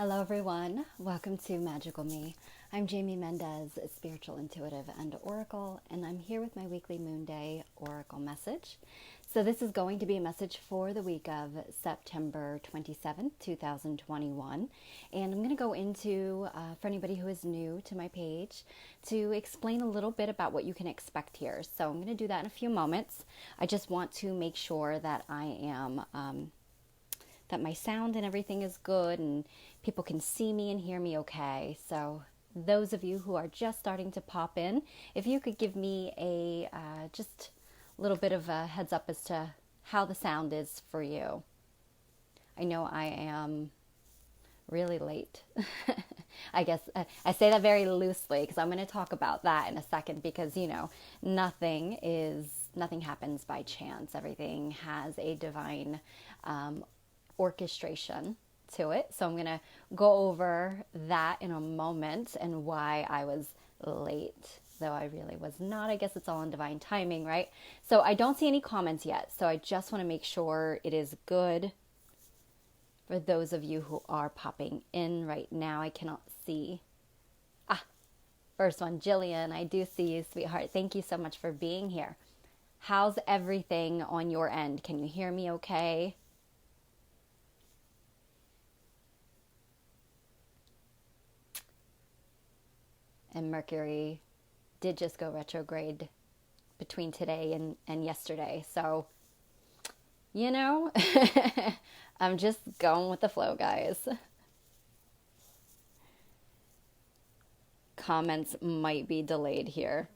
Hello everyone, welcome to Magical Me. I'm Jamie Mendez, a spiritual intuitive and oracle, and I'm here with my weekly Moon Day oracle message. So this is going to be a message for the week of September 27th, 2021. And I'm going to go into, for anybody who is new to my page, to explain a little bit about what you can expect here. So I'm going to do that in a few moments. I just want to make sure that I am that my sound and everything is good and people can see me and hear me okay. So those of you who are just starting to pop in, if you could give me a just a little bit of a heads up as to how the sound is for you. I know I am really late. I guess I say that very loosely because I'm going to talk about that in a second because, nothing happens by chance. Everything has a divine orchestration to it. So I'm going to go over that in a moment and why I was late, though I really was not. I guess it's all in divine timing, right? So I don't see any comments yet. So I just want to make sure it is good for those of you who are popping in right now. I cannot see. First one, Jillian, I do see you, sweetheart. Thank you so much for being here. How's everything on your end? Can you hear me okay? And Mercury did just go retrograde between today and yesterday. So, I'm just going with the flow, guys. Comments might be delayed here.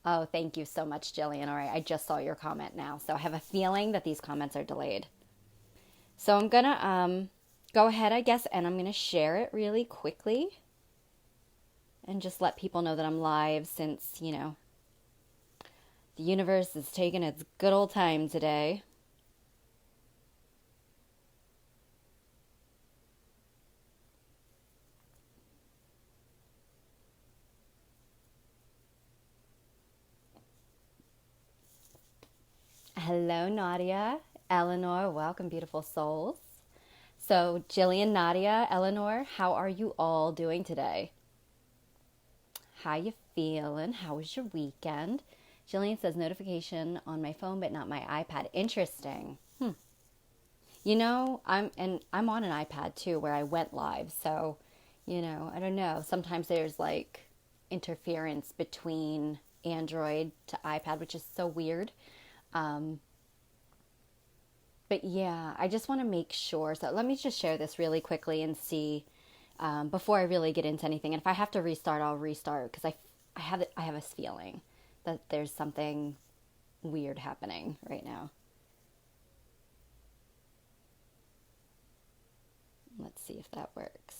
Oh, thank you so much, Jillian. All right, I just saw your comment now. So I have a feeling that these comments are delayed. So I'm going to go ahead, I guess, and I'm going to share it really quickly. And just let people know that I'm live since, the universe is taking its good old time today. Hello, Nadia. Eleanor, welcome, beautiful souls. So, Jillian, Nadia, Eleanor, how are you all doing today? How you feeling? How was your weekend? Jillian says notification on my phone, but not my iPad. Interesting. I'm on an iPad too, where I went live. So, I don't know. Sometimes there's like interference between Android to iPad, which is so weird. But yeah, I just want to make sure. So let me just share this really quickly and see. Before I really get into anything. And if I have to restart, I'll restart because I have this feeling that there's something weird happening right now. Let's see if that works.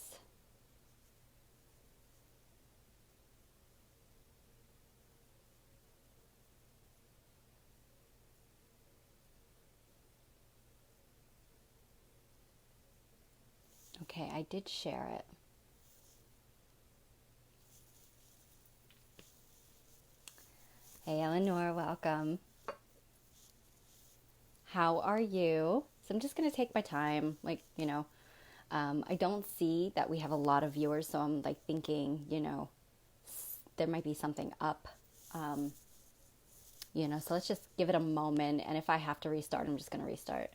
Okay, I did share it. Hey, Eleanor, welcome. How are you? So I'm just going to take my time. I don't see that we have a lot of viewers, so I'm like thinking, there might be something up. So let's just give it a moment. And if I have to restart, I'm just going to restart.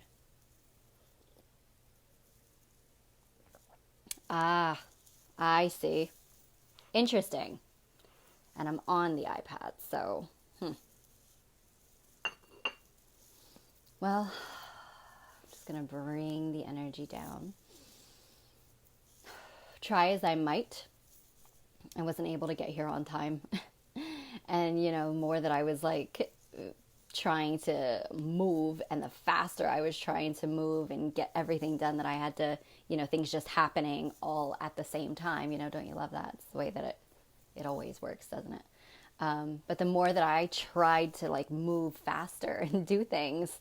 Ah, I see. Interesting. And I'm on the iPad, so, Well, I'm just going to bring the energy down. Try as I might, I wasn't able to get here on time. And, more that I was like trying to move, and the faster I was trying to move and get everything done that I had to, things just happening all at the same time. Don't you love that? It's the way that it always works, doesn't it? But the more that I tried to like move faster and do things,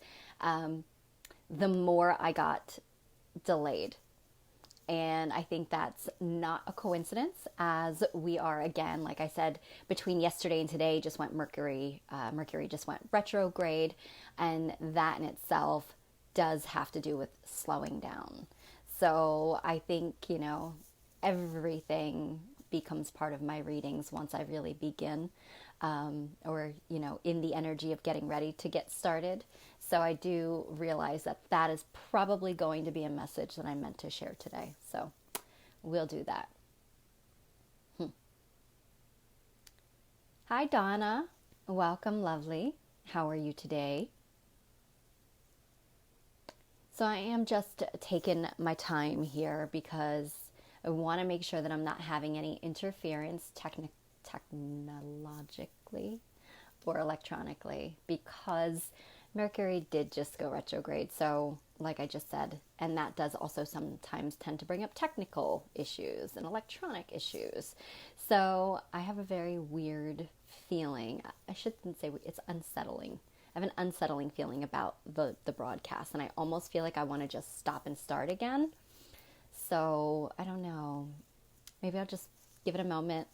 the more I got delayed. And I think that's not a coincidence, as we are, again, like I said, between yesterday and today just went Mercury just went retrograde, and that in itself does have to do with slowing down. So I think, everything becomes part of my readings once I really begin, in the energy of getting ready to get started. So I do realize that that is probably going to be a message that I'm meant to share today. So we'll do that. Hi, Donna. Welcome, lovely. How are you today? So I am just taking my time here because I want to make sure that I'm not having any interference technologically or electronically, because Mercury did just go retrograde. So like I just said, and that does also sometimes tend to bring up technical issues and electronic issues. So I have a very weird feeling. I shouldn't say it's unsettling. I have an unsettling feeling about the broadcast, and I almost feel like I want to just stop and start again. So I don't know. Maybe I'll just give it a moment,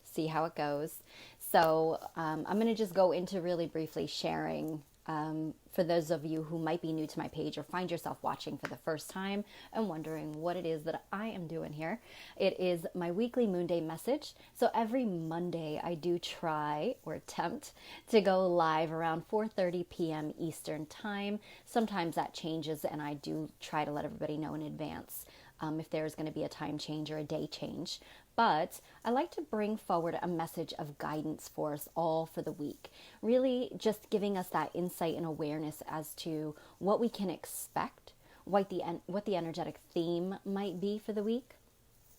see how it goes. So I'm going to just go into really briefly sharing, for those of you who might be new to my page or find yourself watching for the first time and wondering what it is that I am doing here. It is my weekly Moon Day message. So every Monday I do try or attempt to go live around 4:30 p.m. Eastern time. Sometimes that changes, and I do try to let everybody know in advance if there's going to be a time change or a day change. But I like to bring forward a message of guidance for us all for the week. Really just giving us that insight and awareness as to what we can expect, what the energetic theme might be for the week,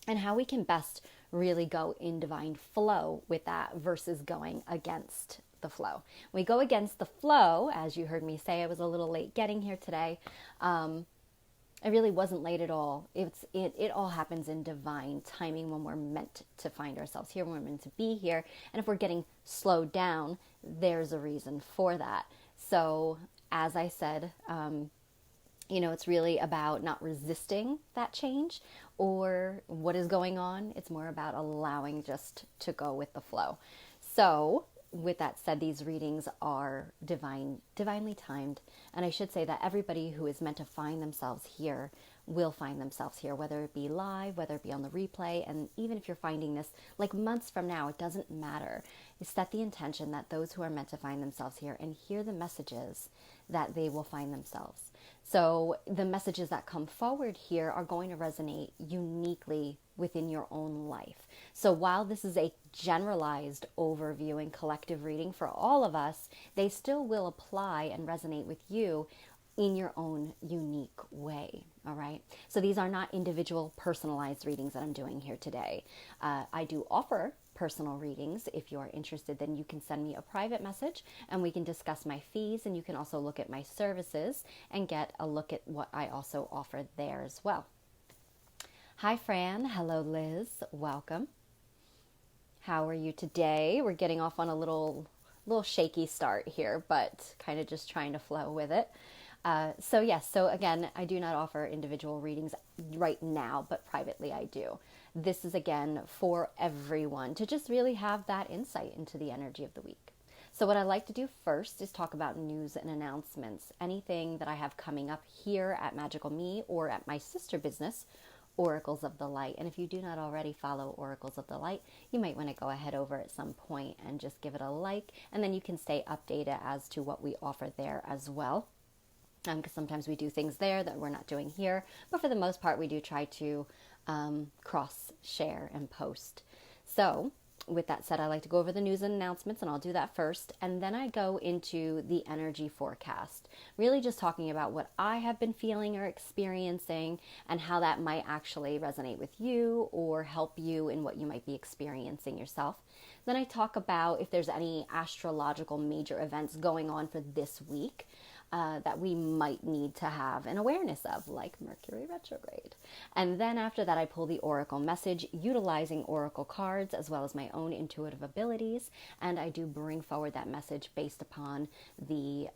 and how we can best really go in divine flow with that versus going against the flow. We go against the flow, as you heard me say. I was a little late getting here today. I really wasn't late at all. It all happens in divine timing when we're meant to find ourselves here, when we're meant to be here. And if we're getting slowed down, there's a reason for that. So as I said, it's really about not resisting that change or what is going on. It's more about allowing just to go with the flow. So with that said, these readings are divinely timed. And I should say that everybody who is meant to find themselves here will find themselves here, whether it be live, whether it be on the replay. And even if you're finding this like months from now, it doesn't matter. You set the intention that those who are meant to find themselves here and hear the messages, that they will find themselves. So the messages that come forward here are going to resonate uniquely within your own life. So while this is a generalized overview and collective reading for all of us, they still will apply and resonate with you in your own unique way. All right. So these are not individual personalized readings that I'm doing here today. I do offer personal readings. If you're interested, then you can send me a private message and we can discuss my fees, and you can also look at my services and get a look at what I also offer there as well. Hi, Fran. Hello, Liz. Welcome. How are you today? We're getting off on a little shaky start here, but kind of just trying to flow with it. So again, I do not offer individual readings right now, but privately I do. This is again for everyone to just really have that insight into the energy of the week. So what I like to do first is talk about news and announcements, anything that I have coming up here at Magical Me or at my sister business, Oracles of the Light. And if you do not already follow Oracles of the Light, you might want to go ahead over at some point and just give it a like, and then you can stay updated as to what we offer there as well. Because sometimes we do things there that we're not doing here, but for the most part we do try to cross share and post. So with that said, I like to go over the news and announcements, and I'll do that first, and then I go into the energy forecast, really just talking about what I have been feeling or experiencing and how that might actually resonate with you or help you in what you might be experiencing yourself. Then I talk about if there's any astrological major events going on for this week that we might need to have an awareness of, like Mercury Retrograde. And then after that, I pull the Oracle message utilizing Oracle cards as well as my own intuitive abilities. And I do bring forward that message based upon the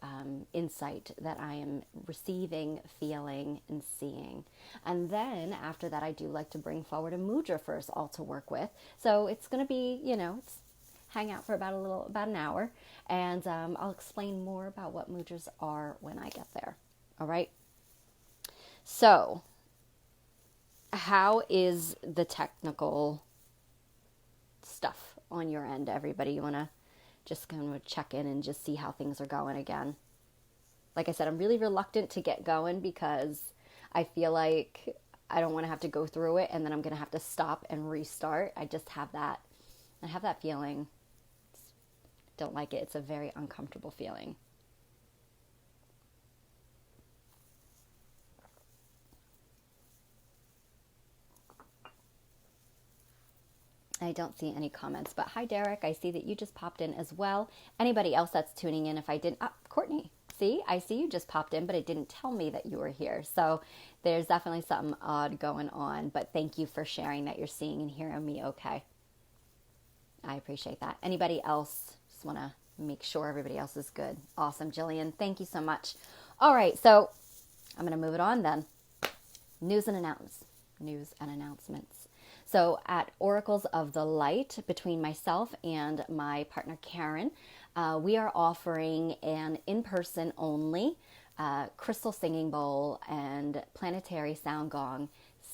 insight that I am receiving, feeling, and seeing. And then after that, I do like to bring forward a mudra for us all to work with. So it's going to be, it's hang out for about an hour, and I'll explain more about what mudras are when I get there. All right. So how is the technical stuff on your end, everybody? You want to just kind of check in and just see how things are going again. Like I said, I'm really reluctant to get going because I feel like I don't want to have to go through it and then I'm going to have to stop and restart. I have that feeling. Don't like it. It's a very uncomfortable feeling. I don't see any comments, but hi, Derek. I see that you just popped in as well. Anybody else that's tuning in, if I didn't, Courtney, see, I see you just popped in, but it didn't tell me that you were here. So there's definitely something odd going on, but thank you for sharing that you're seeing and hearing me okay. I appreciate that. Anybody else? Just want to make sure everybody else is good. Awesome, Jillian. Thank you so much. All right, so I'm going to move it on then. News and announcements. So at Oracles of the Light, between myself and my partner Karen, we are offering an in-person only crystal singing bowl and planetary sound gong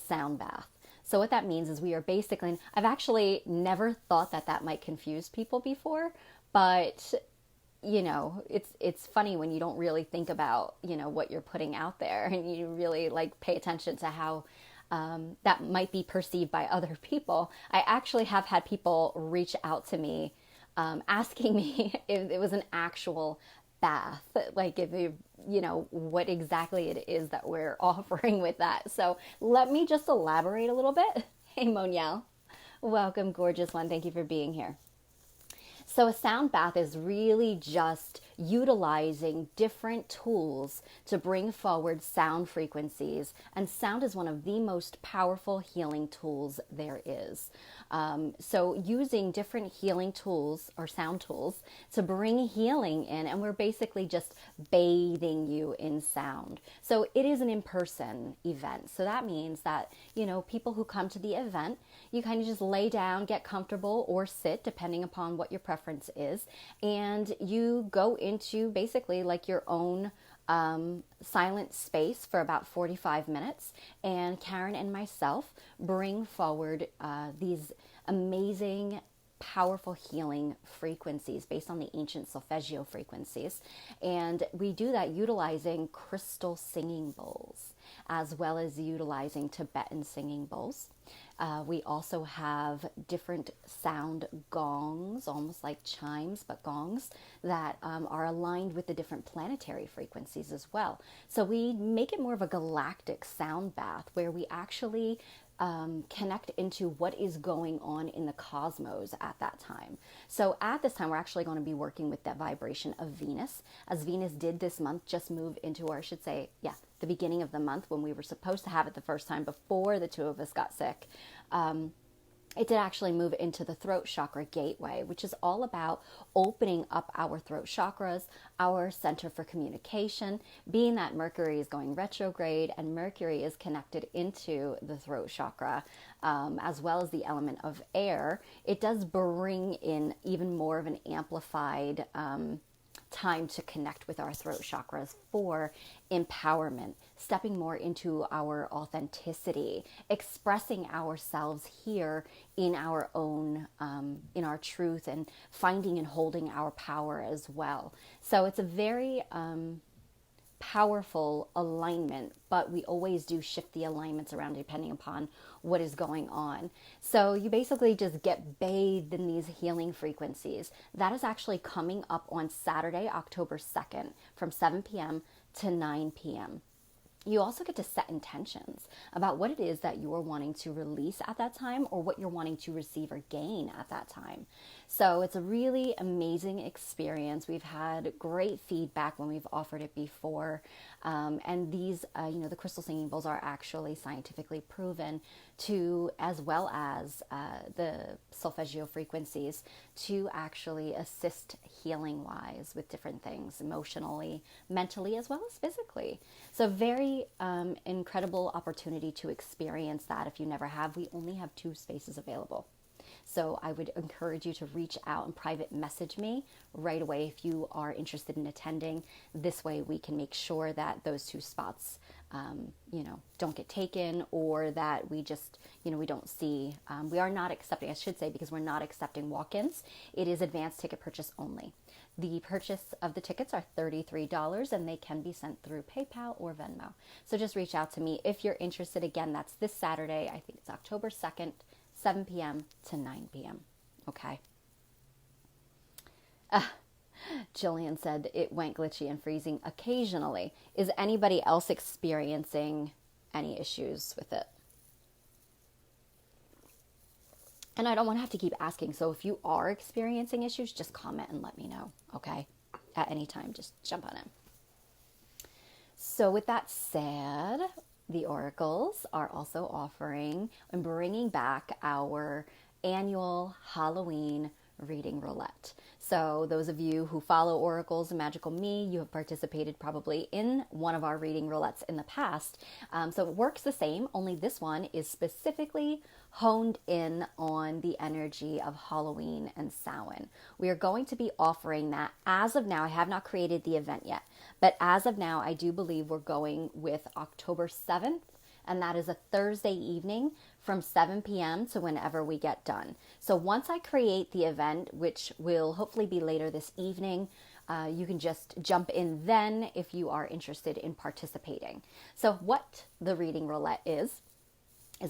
sound bath. So what that means is we are basically, I've actually never thought that that might confuse people before, but you know, it's funny when you don't really think about, you know, what you're putting out there and you really like pay attention to how that might be perceived by other people. I actually have had people reach out to me asking me if it was an actual bath, like if you know, what exactly it is that we're offering with that. So let me just elaborate a little bit. Hey, Monielle. Welcome, gorgeous one. Thank you for being here. So a sound bath is really just utilizing different tools to bring forward sound frequencies. And sound is one of the most powerful healing tools there is. So using different healing tools or sound tools to bring healing in, and we're basically just bathing you in sound. So it is an in-person event. So that means that, you know, people who come to the event, you kind of just lay down, get comfortable, or sit, depending upon what your preference is, and you go into basically like your own silent space for about 45 minutes, and Karen and myself bring forward these amazing, powerful healing frequencies based on the ancient solfeggio frequencies. And we do that utilizing crystal singing bowls as well as utilizing Tibetan singing bowls. We also have different sound gongs, almost like chimes, but gongs that are aligned with the different planetary frequencies as well. So we make it more of a galactic sound bath where we actually connect into what is going on in the cosmos at that time. So at this time, we're actually going to be working with that vibration of Venus, as Venus did this month just move into, or I should say, the beginning of the month when we were supposed to have it the first time before the two of us got sick. It did actually move into the throat chakra gateway, which is all about opening up our throat chakras, our center for communication, being that Mercury is going retrograde and Mercury is connected into the throat chakra, as well as the element of air. It does bring in even more of an amplified time to connect with our throat chakras for empowerment, stepping more into our authenticity, expressing ourselves here in our own, in our truth, and finding and holding our power as well. So it's a very powerful alignment, but we always do shift the alignments around depending upon what is going on. So you basically just get bathed in these healing frequencies. That is actually coming up on Saturday, October 2nd from 7 p.m. to 9 p.m. You also get to set intentions about what it is that you're wanting to release at that time or what you're wanting to receive or gain at that time. So it's a really amazing experience. We've had great feedback when we've offered it before. And these, the crystal singing bowls are actually scientifically proven to, as well as the solfeggio frequencies, to actually assist healing-wise with different things, emotionally, mentally, as well as physically. So very incredible opportunity to experience that if you never have. We only have 2 spaces available. So I would encourage you to reach out and private message me right away if you are interested in attending. This way we can make sure that those 2 spots, don't get taken, or that we just, we don't see, we are not accepting, I should say, because we're not accepting walk-ins. It is advanced ticket purchase only. The purchase of the tickets are $33 and they can be sent through PayPal or Venmo. So just reach out to me if you're interested. Again, that's this Saturday. I think it's October 2nd, 7 p.m. to 9 p.m. Okay. Jillian said it went glitchy and freezing occasionally. Is anybody else experiencing any issues with it? And I don't want to have to keep asking. So if you are experiencing issues, just comment and let me know. Okay. At any time, just jump on in. So with that said, the oracles are also offering and bringing back our annual Halloween reading roulette. So those of you who follow Oracles and Magical Me, you have participated probably in one of our reading roulettes in the past. So it works the same, only this one is specifically honed in on the energy of Halloween and Samhain. We are going to be offering that as of now. I have not created the event yet, but as of now, I do believe we're going with October 7th, and that is a Thursday evening from 7 p.m. to whenever we get done. So once I create the event, which will hopefully be later this evening, you can just jump in then if you are interested in participating. So what the reading roulette is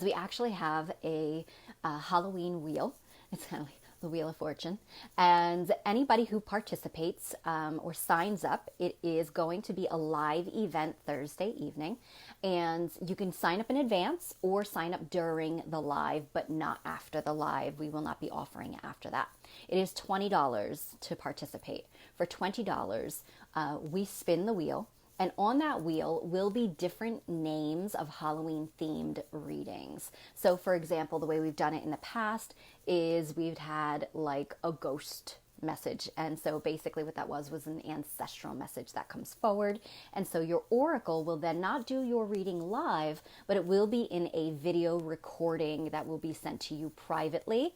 we actually have a Halloween wheel. It's kind of like the Wheel of Fortune. And anybody who participates or signs up, it is going to be a live event Thursday evening. And you can sign up in advance or sign up during the live, but not after the live. We will not be offering it after that. It is $20 to participate. For $20, we spin the wheel. And on that wheel will be different names of Halloween themed readings. So for example, the way we've done it in the past is we've had like a ghost message. And so basically what that was an ancestral message that comes forward. And so your oracle will then not do your reading live, but it will be in a video recording that will be sent to you privately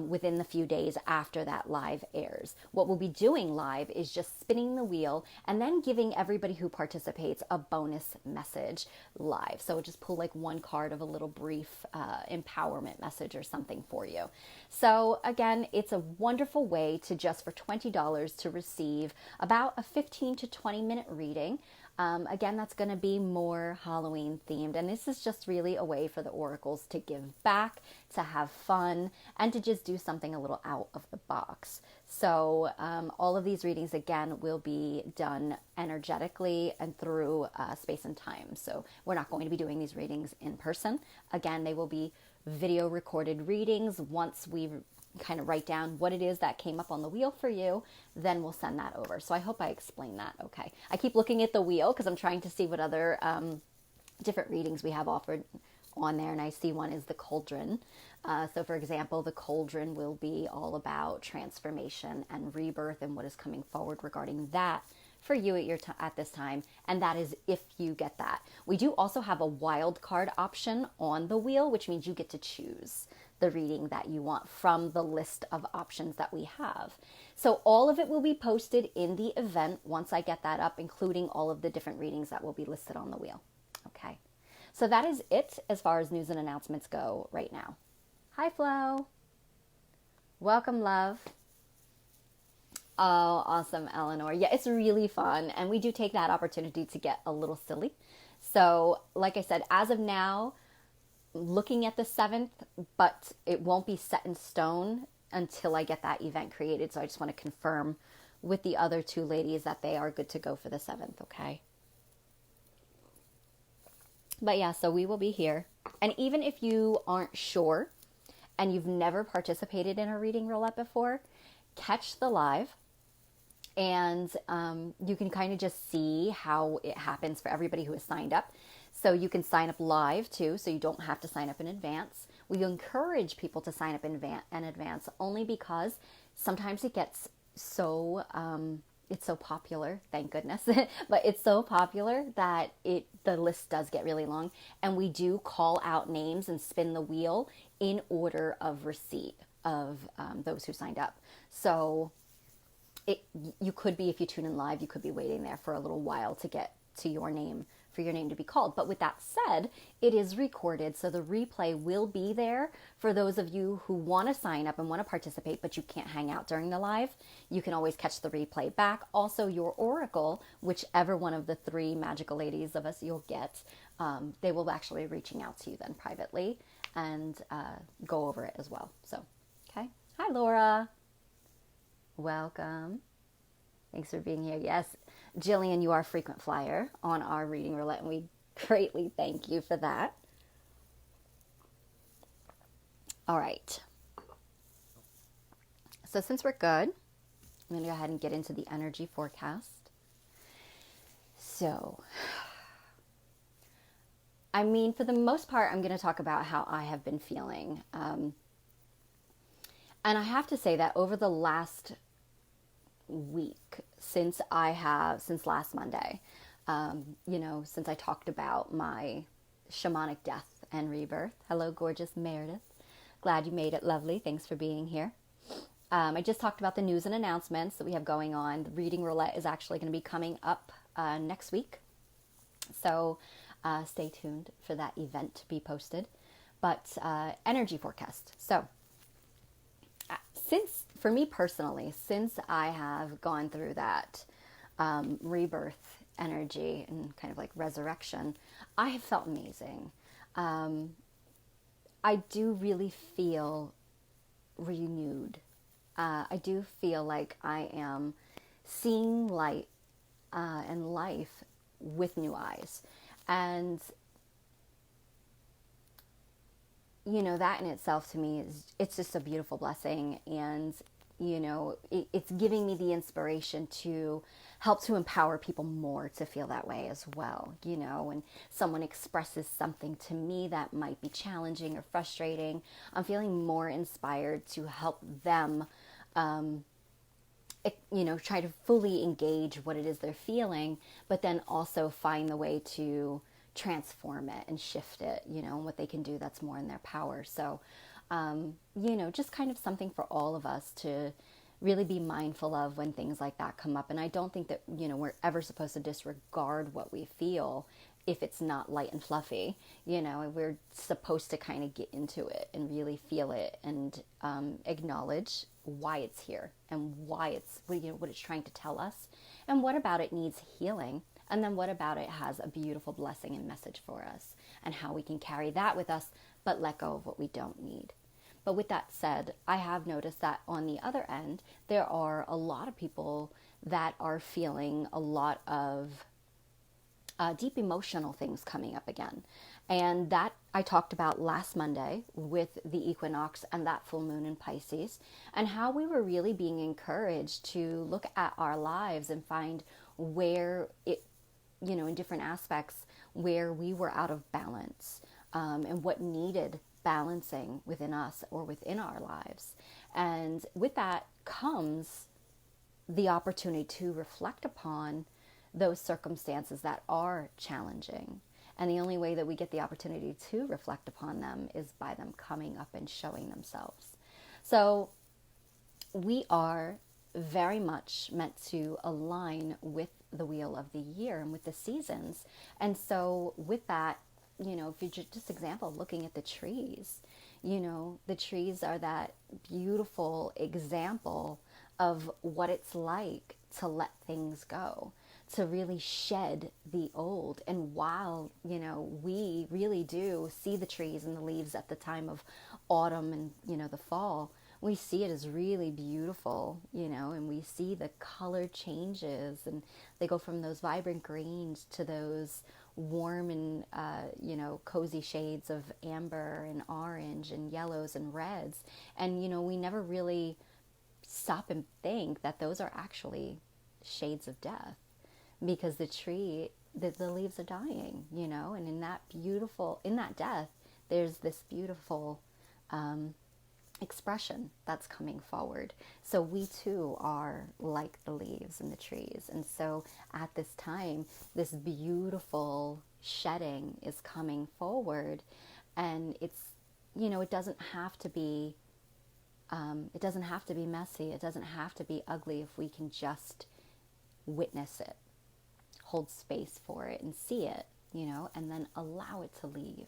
within the few days after that live airs. What we'll be doing live is just spinning the wheel and then giving everybody who participates a bonus message live. So just pull like one card of a little brief empowerment message or something for you. So again, it's a wonderful way to just for $20 to receive about a 15 to 20 minute reading. Again, that's going to be more Halloween themed. And this is just really a way for the oracles to give back, to have fun, and to just do something a little out of the box. So all of these readings, again, will be done energetically and through space and time. So we're not going to be doing these readings in person. Again, they will be video recorded readings. Once we kind of write down what it is that came up on the wheel for you, then we'll send that over. So I hope I explained that okay. I keep looking at the wheel because I'm trying to see what other different readings we have offered on there, and I see one is the cauldron. So for example, the cauldron will be all about transformation and rebirth and what is coming forward regarding that for you at this time, and that is if you get that. We do also have a wild card option on the wheel, which means you get to choose the reading that you want from the list of options that we have. So all of it will be posted in the event once I get that up, including all of the different readings that will be listed on the wheel. Okay, so that is it as far as news and announcements go right now. Hi, Flo. Welcome, love. Oh, awesome, Eleanor. Yeah, it's really fun. And we do take that opportunity to get a little silly. So like I said, as of now, looking at the 7th, but it won't be set in stone until I get that event created. So I just want to confirm with the other 2 ladies that they are good to go for the 7th, okay? But yeah, so we will be here. And even if you aren't sure and you've never participated in a reading roulette before, catch the live. And you can kind of just see how it happens for everybody who has signed up. So you can sign up live too, so you don't have to sign up in advance. We encourage people to sign up in advance only because sometimes it gets so, it's so popular, thank goodness, but it's so popular that the list does get really long. And we do call out names and spin the wheel in order of receipt of those who signed up. So you could be, if you tune in live, you could be waiting there for a little while to get to your name, for your name to be called. But with that said, it is recorded, so the replay will be there for those of you who want to sign up and want to participate, but you can't hang out during the live. You can always catch the replay back. Also, your oracle, whichever one of the three magical ladies of us you'll get, they will actually be reaching out to you then privately and go over it as well. So, okay. Hi, Laura. Welcome. Thanks for being here. Yes, Jillian, you are a frequent flyer on our reading roulette, and we greatly thank you for that. All right. So since we're good, I'm going to go ahead and get into the energy forecast. So, I mean, for the most part, I'm going to talk about how I have been feeling. And I have to say that over the last week, since last Monday, since I talked about my shamanic death and rebirth. Hello, gorgeous Meredith. Glad you made it, lovely. Thanks for being here. I just talked about the news and announcements that we have going on. The reading roulette is actually going to be coming up next week. So stay tuned for that event to be posted. But energy forecast. So for me personally, since I have gone through that rebirth energy and kind of like resurrection, I have felt amazing. I do really feel renewed. I do feel like I am seeing light and life with new eyes. And that in itself to me it's just a beautiful blessing. And, it's giving me the inspiration to help to empower people more to feel that way as well. When someone expresses something to me that might be challenging or frustrating, I'm feeling more inspired to help them, try to fully engage what it is they're feeling, but then also find the way to transform it and shift it, and what they can do that's more in their power. So, just kind of something for all of us to really be mindful of when things like that come up. And I don't think that, we're ever supposed to disregard what we feel if it's not light and fluffy. We're supposed to kind of get into it and really feel it and acknowledge why it's here and why it's, what it's trying to tell us, and what about it needs healing. And then what about it has a beautiful blessing and message for us, and how we can carry that with us, but let go of what we don't need. But with that said, I have noticed that on the other end, there are a lot of people that are feeling a lot of deep emotional things coming up again. And that I talked about last Monday with the equinox and that full moon in Pisces, and how we were really being encouraged to look at our lives and find where it, in different aspects, where we were out of balance, and what needed balancing within us or within our lives. And with that comes the opportunity to reflect upon those circumstances that are challenging. And the only way that we get the opportunity to reflect upon them is by them coming up and showing themselves. So we are very much meant to align with the wheel of the year and with the seasons. And so with that, if you just example, looking at the trees, the trees are that beautiful example of what it's like to let things go, to really shed the old. And while, we really do see the trees and the leaves at the time of autumn and, the fall, we see it as really beautiful, and we see the color changes, and they go from those vibrant greens to those warm and, cozy shades of amber and orange and yellows and reds. And, we never really stop and think that those are actually shades of death, because the leaves are dying, and in that death, there's this beautiful, expression that's coming forward. So we too are like the leaves and the trees. And so at this time, this beautiful shedding is coming forward, and it's, it doesn't have to be It doesn't have to be messy. It doesn't have to be ugly if we can just witness it, hold space for it and see it, and then allow it to leave.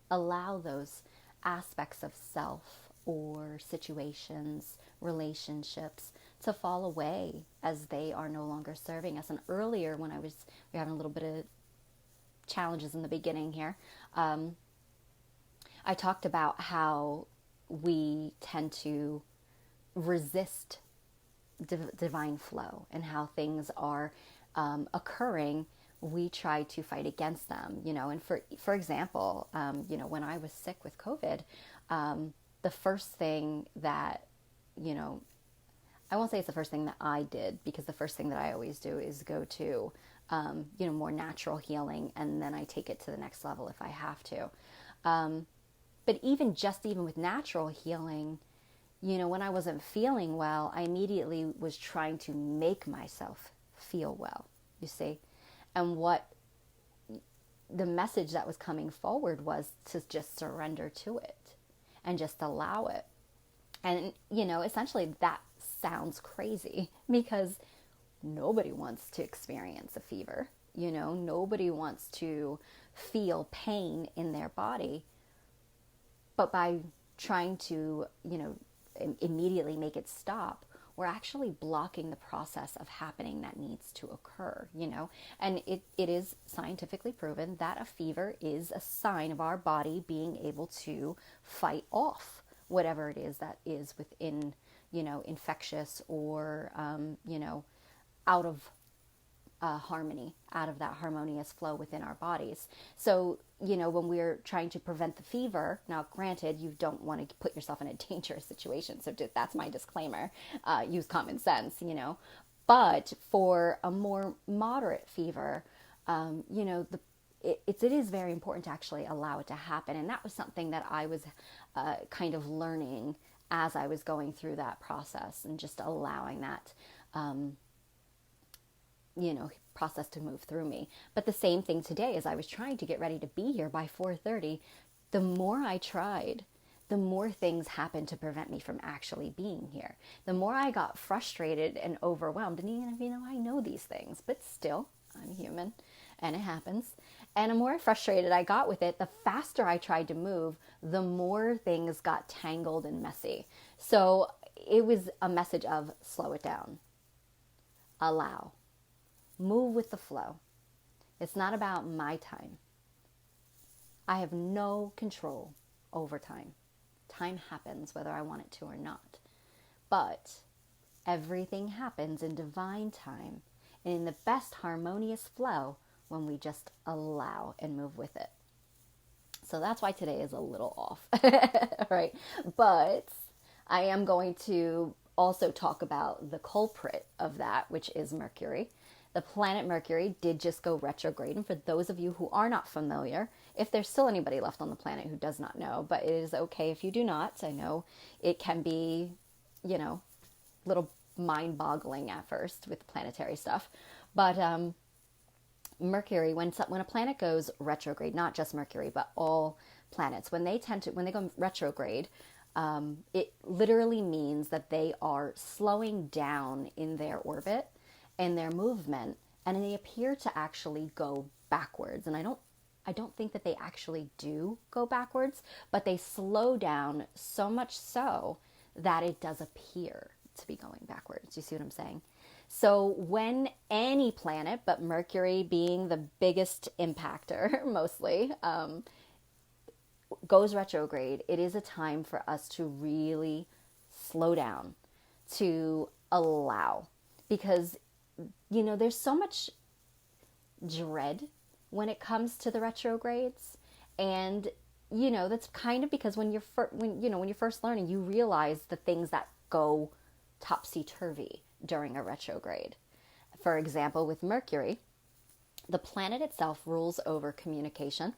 Allow those aspects of self or situations, relationships to fall away as they are no longer serving us. And earlier when we were having a little bit of challenges in the beginning here, I talked about how we tend to resist divine flow and how things are occurring. We try to fight against them, and for example, when I was sick with COVID, the first thing that, I won't say it's the first thing that I did, because the first thing that I always do is go to, more natural healing, and then I take it to the next level if I have to. But even with natural healing, when I wasn't feeling well, I immediately was trying to make myself feel well, you see? And what the message that was coming forward was to just surrender to it and just allow it. And, essentially that sounds crazy, because nobody wants to experience a fever. Nobody wants to feel pain in their body. But by trying to, immediately make it stop, we're actually blocking the process of happening that needs to occur, And it is scientifically proven that a fever is a sign of our body being able to fight off whatever it is that is within, infectious or, out of harmony, out of that harmonious flow within our bodies. So, when we're trying to prevent the fever, now granted, you don't want to put yourself in a dangerous situation. So that's my disclaimer. Use common sense, But for a more moderate fever, it is very important to actually allow it to happen. And that was something that I was kind of learning as I was going through that process, and just allowing that, process to move through me. But the same thing today, as I was trying to get ready to be here by 4:30, the more I tried, the more things happened to prevent me from actually being here. The more I got frustrated and overwhelmed, and even, I know these things, but still, I'm human, and it happens. And the more frustrated I got with it, the faster I tried to move, the more things got tangled and messy. So it was a message of slow it down, allow, move with the flow. It's not about my time. I have no control over time. Time happens whether I want it to or not. But everything happens in divine time and in the best harmonious flow when we just allow and move with it. So that's why today is a little off, right? But I am going to also talk about the culprit of that, which is Mercury. The planet Mercury did just go retrograde. And for those of you who are not familiar, if there's still anybody left on the planet who does not know, but it is okay if you do not. I know it can be, a little mind-boggling at first with planetary stuff. But Mercury, when a planet goes retrograde, not just Mercury, but all planets, when they go retrograde, it literally means that they are slowing down in their orbit and their movement, and they appear to actually go backwards. And I don't think that they actually do go backwards, but they slow down so much so that it does appear to be going backwards. You see what I'm saying? So when any planet, but Mercury being the biggest impactor mostly, goes retrograde, it is a time for us to really slow down, to allow, because there's so much dread when it comes to the retrogrades. And, that's kind of because when you're first learning, you realize the things that go topsy-turvy during a retrograde. For example, with Mercury, the planet itself rules over communication.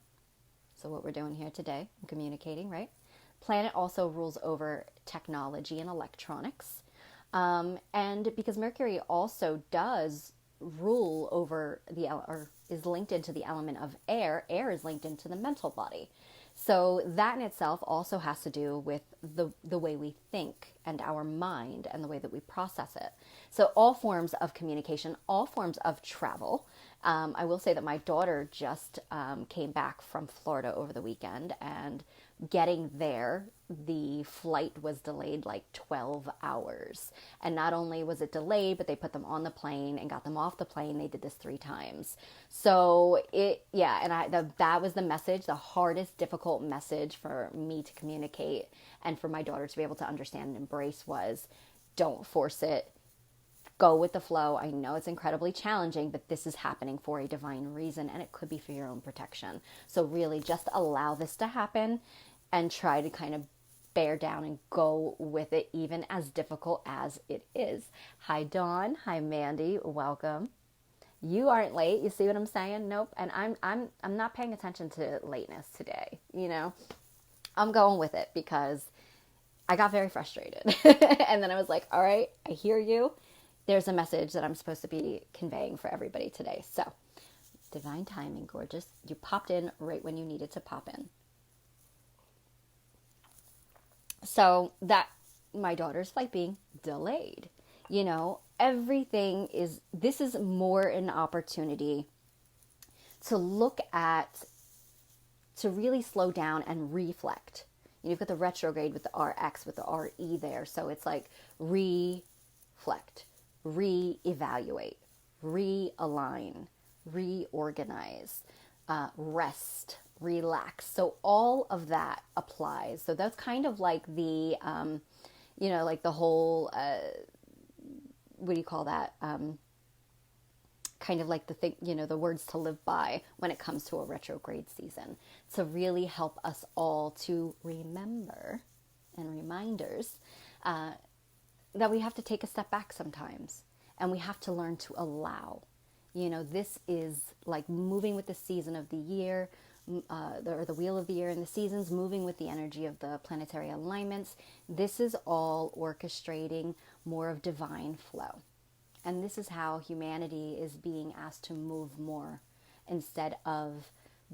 So what we're doing here today, communicating, right? Planet also rules over technology and electronics. And because Mercury also does rule over or is linked into the element of air is linked into the mental body. So that in itself also has to do with the way we think and our mind and the way that we process it. So all forms of communication, all forms of travel. I will say that my daughter just came back from Florida over the weekend, and getting there, the flight was delayed like 12 hours. And not only was it delayed, but they put them on the plane and got them off the plane. They did this 3 times. So that was the message, the hardest, difficult message for me to communicate and for my daughter to be able to understand and embrace was, don't force it. Go with the flow. I know it's incredibly challenging, but this is happening for a divine reason, and it could be for your own protection. So really just allow this to happen and try to kind of bear down and go with it, even as difficult as it is. Hi, Dawn. Hi, Mandy. Welcome. You aren't late. You see what I'm saying? Nope. And I'm not paying attention to lateness today. You know, I'm going with it because I got very frustrated. And then I was like, all right, I hear you. There's a message that I'm supposed to be conveying for everybody today. So, divine timing, gorgeous. You popped in right when you needed to pop in. So that my daughter's flight being delayed, you know, this is more an opportunity to look at, to really slow down and reflect. You've got the retrograde with the RX, with the RE there. So it's like reflect, reevaluate, realign, reorganize, rest, relax. So all of that applies. So that's kind of like the, like the whole, what do you call that? Kind of like the thing, the words to live by when it comes to a retrograde season, to really help us all to remember, and reminders, that we have to take a step back sometimes, and we have to learn to allow. This is like moving with the season of the year, or the wheel of the year and the seasons, moving with the energy of the planetary alignments. This is all orchestrating more of divine flow. And this is how humanity is being asked to move more instead of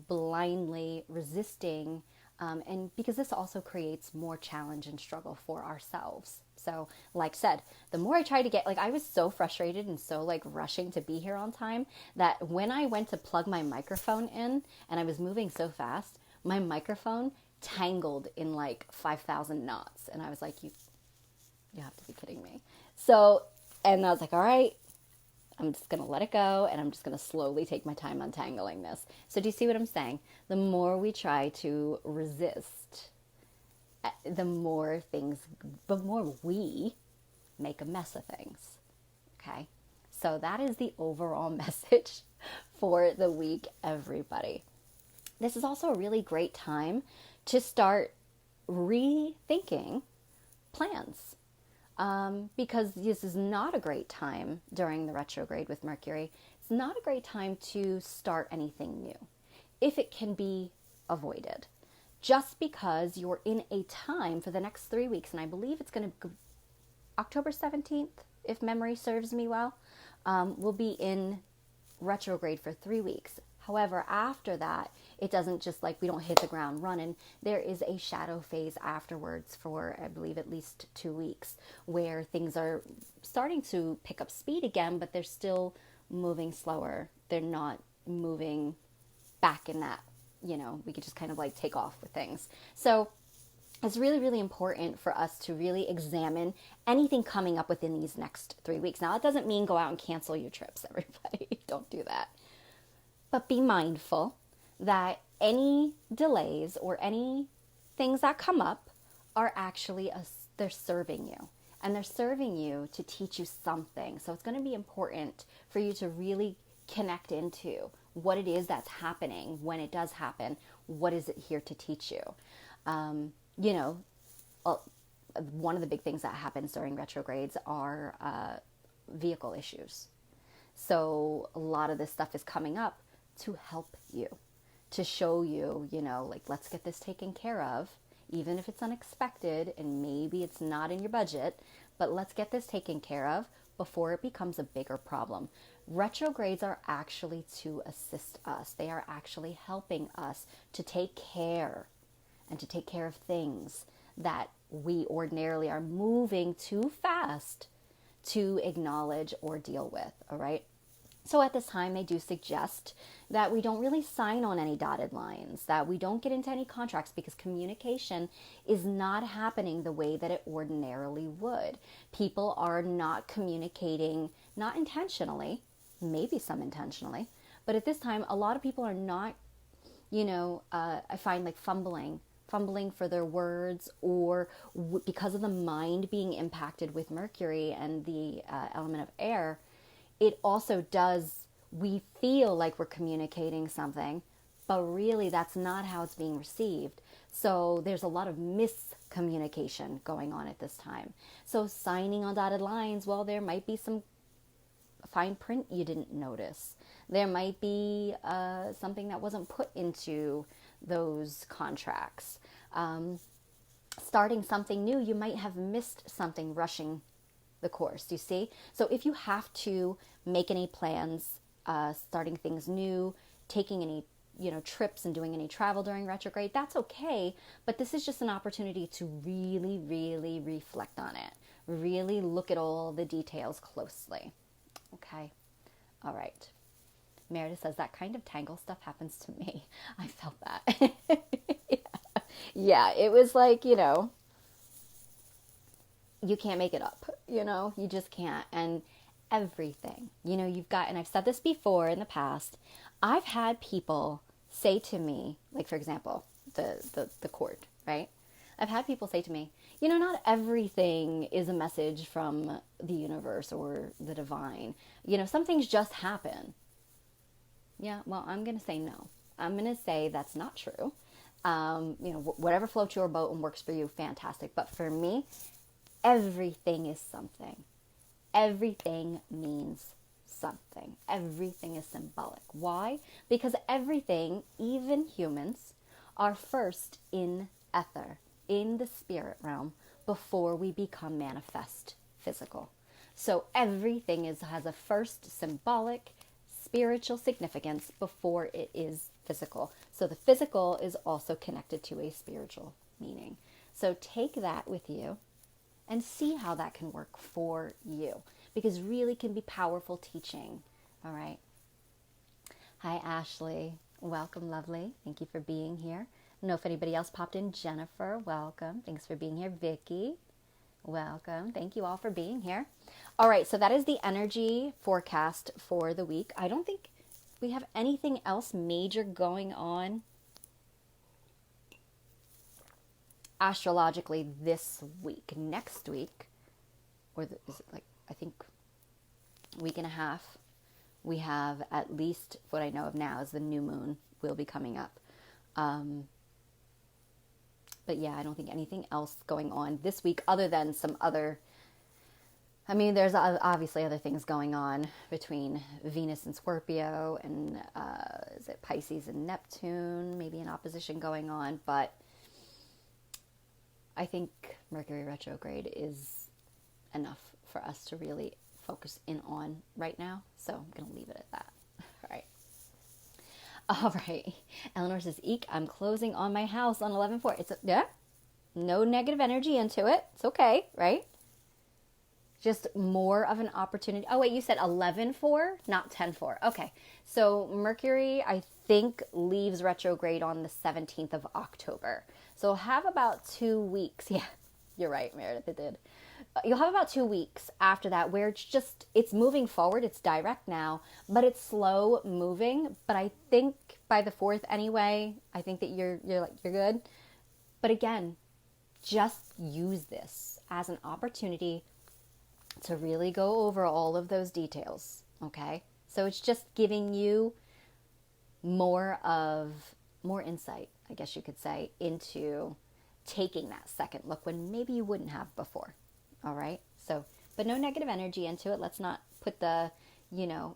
blindly resisting. And because this also creates more challenge and struggle for ourselves. So like said, the more I try to get, I was so frustrated and so rushing to be here on time that when I went to plug my microphone in and I was moving so fast, my microphone tangled in 5,000 knots. And I was like, you have to be kidding me. So, and I was like, all right, I'm just going to let it go, and I'm just going to slowly take my time untangling this. So do you see what I'm saying? The more we try to resist, the more we make a mess of things. Okay? So that is the overall message for the week, everybody. This is also a really great time to start rethinking plans. Because this is not a great time during the retrograde with Mercury. It's not a great time to start anything new if it can be avoided. Just because you're in a time for the next 3 weeks, and I believe it's going to October 17th, if memory serves me well, we'll be in retrograde for 3 weeks. However, after that, it doesn't just we don't hit the ground running. There is a shadow phase afterwards for, I believe, at least 2 weeks where things are starting to pick up speed again, but they're still moving slower. They're not moving back in that, we could just kind of take off with things. So it's really, really important for us to really examine anything coming up within these next 3 weeks. Now, that doesn't mean go out and cancel your trips, everybody. Don't do that. But be mindful that any delays or any things that come up are actually, they're serving you. And they're serving you to teach you something. So it's going to be important for you to really connect into what it is that's happening when it does happen. What is it here to teach you? One of the big things that happens during retrogrades are vehicle issues. So a lot of this stuff is coming up to help you, to show you, let's get this taken care of, even if it's unexpected and maybe it's not in your budget, but let's get this taken care of before it becomes a bigger problem. Retrogrades are actually to assist us. They are actually helping us to take care and to take care of things that we ordinarily are moving too fast to acknowledge or deal with, all right? So at this time, they do suggest that we don't really sign on any dotted lines, that we don't get into any contracts, because communication is not happening the way that it ordinarily would. People are not communicating, not intentionally, maybe some intentionally, but at this time, a lot of people are not, I find like fumbling for their words, or because of the mind being impacted with Mercury and the element of air. It also does, we feel like we're communicating something, but really that's not how it's being received. So there's a lot of miscommunication going on at this time. So signing on dotted lines, well, there might be some fine print you didn't notice. There might be something that wasn't put into those contracts. Starting something new, you might have missed something rushing the course, you see? So if you have to make any plans, starting things new, taking any, trips and doing any travel during retrograde, that's okay. But this is just an opportunity to really, really reflect on it. Really look at all the details closely. Okay. All right. Meredith says that kind of tangle stuff happens to me. I felt that. Yeah, it was like, you can't make it up, you just can't. And everything, you've got, and I've said this before in the past, I've had people say to me, like, for example, the court, right? I've had people say to me, not everything is a message from the universe or the divine. Some things just happen. Yeah, well, I'm going to say no. I'm going to say that's not true. Whatever floats your boat and works for you, fantastic. But for me, everything is something. Everything means something. Everything is symbolic. Why? Because everything, even humans, are first in ether, in the spirit realm, before we become manifest physical. So everything has a first symbolic, spiritual significance before it is physical. So the physical is also connected to a spiritual meaning. So take that with you and see how that can work for you, because really can be powerful teaching. All right. Hi, Ashley. Welcome, lovely. Thank you for being here. I don't know if anybody else popped in. Jennifer, welcome. Thanks for being here. Vicky, welcome. Thank you all for being here. All right, so that is the energy forecast for the week. I don't think we have anything else major going on astrologically this week. Next week, is it like, I think, week and a half, we have, at least what I know of now, is the new moon will be coming up. But yeah, I don't think anything else going on this week other than some other, there's obviously other things going on between Venus and Scorpio and is it Pisces and Neptune, maybe an opposition going on, but I think Mercury Retrograde is enough for us to really focus in on right now. So I'm going to leave it at that. All right. All right. Eleanor says, eek, I'm closing on my house on 11/4. It's, no negative energy into it. It's okay, right? Just more of an opportunity. Oh, wait, you said 11/4, not 10/4. Okay. So Mercury, I think, leaves retrograde on the 17th of October. So have about 2 weeks. Yeah, you're right, Meredith, it did. You'll have about 2 weeks after that where it's moving forward. It's direct now, but it's slow moving. But I think by the 4th anyway, I think that you're good. But again, just use this as an opportunity to really go over all of those details. Okay. So it's just giving you more insight, I guess you could say, into taking that second look when maybe you wouldn't have before. All right. So, but no negative energy into it. Let's not put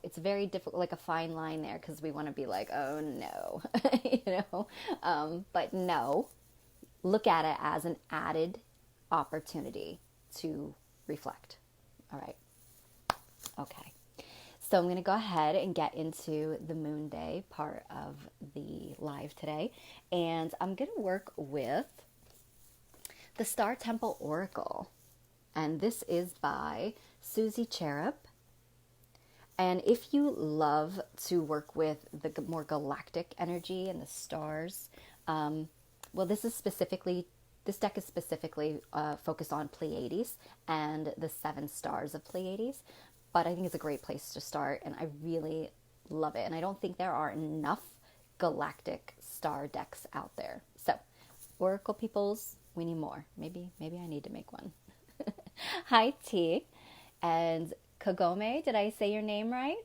it's very difficult, like a fine line there, because we want to be like, oh no, but no, look at it as an added opportunity to reflect. All right. Okay. So I'm going to go ahead and get into the Moon Day part of the live today. And I'm going to work with the Star Temple Oracle. And this is by Susie Cherub. And if you love to work with the more galactic energy and the stars, this deck is specifically focused on Pleiades and the 7 stars of Pleiades. But I think it's a great place to start, and I really love it. And I don't think there are enough galactic star decks out there. So, Oracle peoples, we need more. Maybe I need to make one. Hi, T. And Kagome, did I say your name right?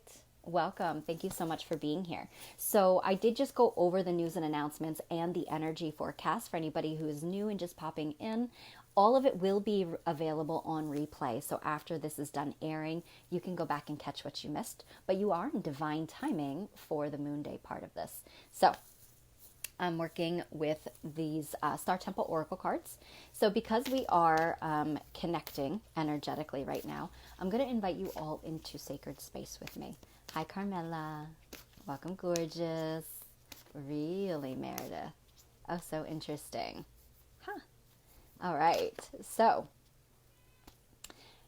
Welcome. Thank you so much for being here. So I did just go over the news and announcements and the energy forecast for anybody who is new and just popping in. All of it will be available on replay. So after this is done airing, you can go back and catch what you missed. But you are in divine timing for the Moon Day part of this. So I'm working with these Star Temple Oracle cards. So because we are connecting energetically right now, I'm going to invite you all into sacred space with me. Hi, Carmela. Welcome, gorgeous. Really, Meredith. Oh, so interesting. Huh. All right, so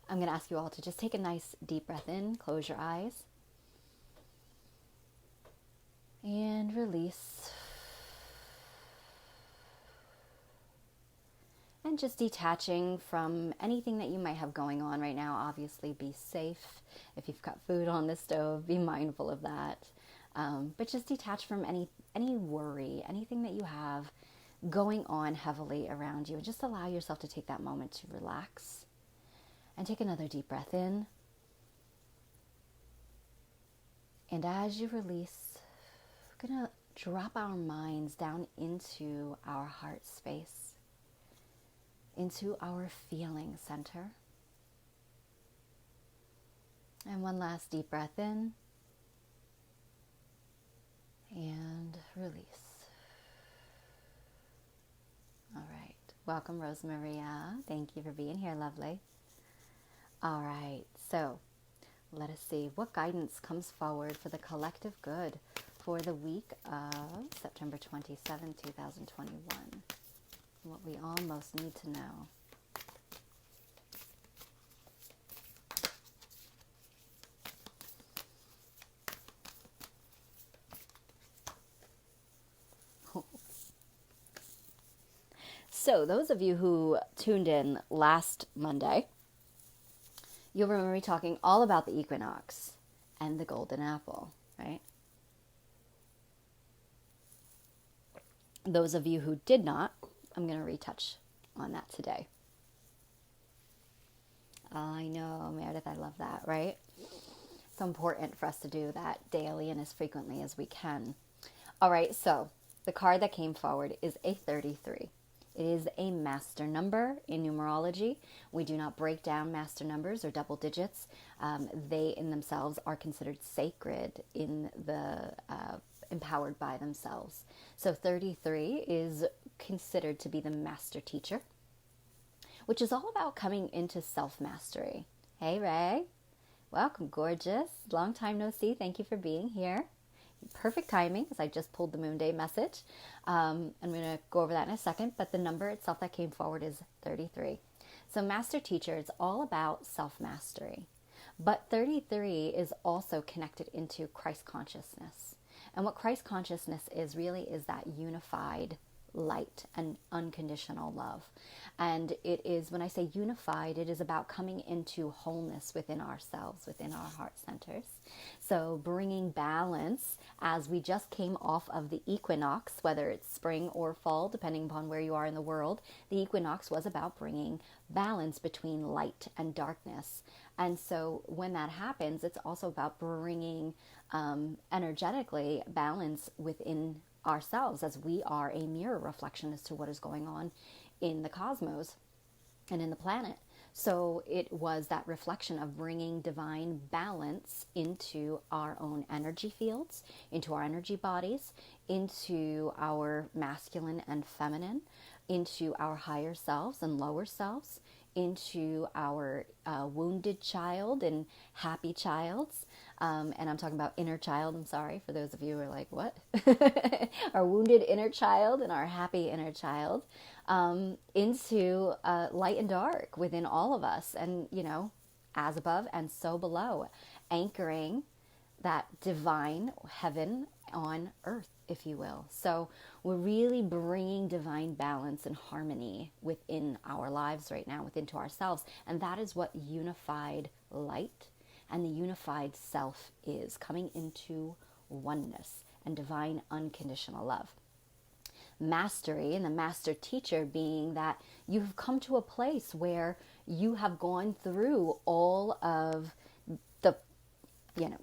I'm going to ask you all to just take a nice deep breath in, close your eyes, and release. And just detaching from anything that you might have going on right now. Obviously, be safe. If you've got food on the stove, be mindful of that. But just detach from any worry, anything that you have going on heavily around you, and just allow yourself to take that moment to relax and take another deep breath in. And as you release, we're going to drop our minds down into our heart space, into our feeling center. And one last deep breath in and release. All right. Welcome, Rosemaria. Thank you for being here, lovely. All right. So let us see what guidance comes forward for the collective good for the week of September 27, 2021. What we all most need to know. So those of you who tuned in last Monday, you'll remember me talking all about the equinox and the golden apple, right? Those of you who did not, I'm going to retouch on that today. I know, Meredith, I love that, right? It's important for us to do that daily and as frequently as we can. All right, so the card that came forward is a 33. It is a master number in numerology. We do not break down master numbers or double digits. They in themselves are considered sacred in the empowered by themselves. So 33 is considered to be the master teacher, which is all about coming into self-mastery. Hey, Ray. Welcome, gorgeous. Long time no see. Thank you for being here. Perfect timing, as I just pulled the Moon Day message. I'm going to go over that in a second, but the number itself that came forward is 33. So master teacher, it's all about self-mastery. But 33 is also connected into Christ consciousness. And what Christ consciousness is really is that unified light and unconditional love. And it is, when I say unified, it is about coming into wholeness within ourselves, within our heart centers. So bringing balance, as we just came off of the equinox, whether it's spring or fall, depending upon where you are in the world, the equinox was about bringing balance between light and darkness. And so when that happens, it's also about bringing energetically balance within ourselves, as we are a mirror reflection as to what is going on in the cosmos and in the planet. So it was that reflection of bringing divine balance into our own energy fields, into our energy bodies, into our masculine and feminine, into our higher selves and lower selves, into our wounded child and happy childs. And I'm talking about inner child. I'm sorry for those of you who are like, what? Our wounded inner child and our happy inner child, into light and dark within all of us. And, as above and so below, anchoring that divine heaven on earth, if you will. So we're really bringing divine balance and harmony within our lives right now, within to ourselves. And that is what unified light and the unified self is, coming into oneness and divine unconditional love. Mastery and the master teacher being that you've come to a place where you have gone through all of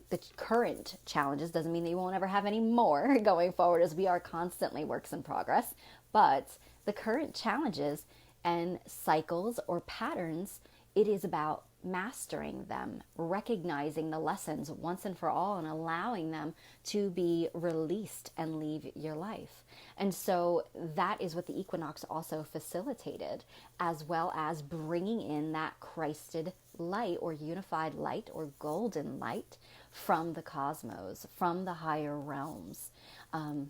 the current challenges. Doesn't mean that you won't ever have any more going forward, as we are constantly works in progress, but the current challenges and cycles or patterns, it is about mastering them, recognizing the lessons once and for all, and allowing them to be released and leave your life. And so that is what the equinox also facilitated, as well as bringing in that Christed light or unified light or golden light from the cosmos, from the higher realms, and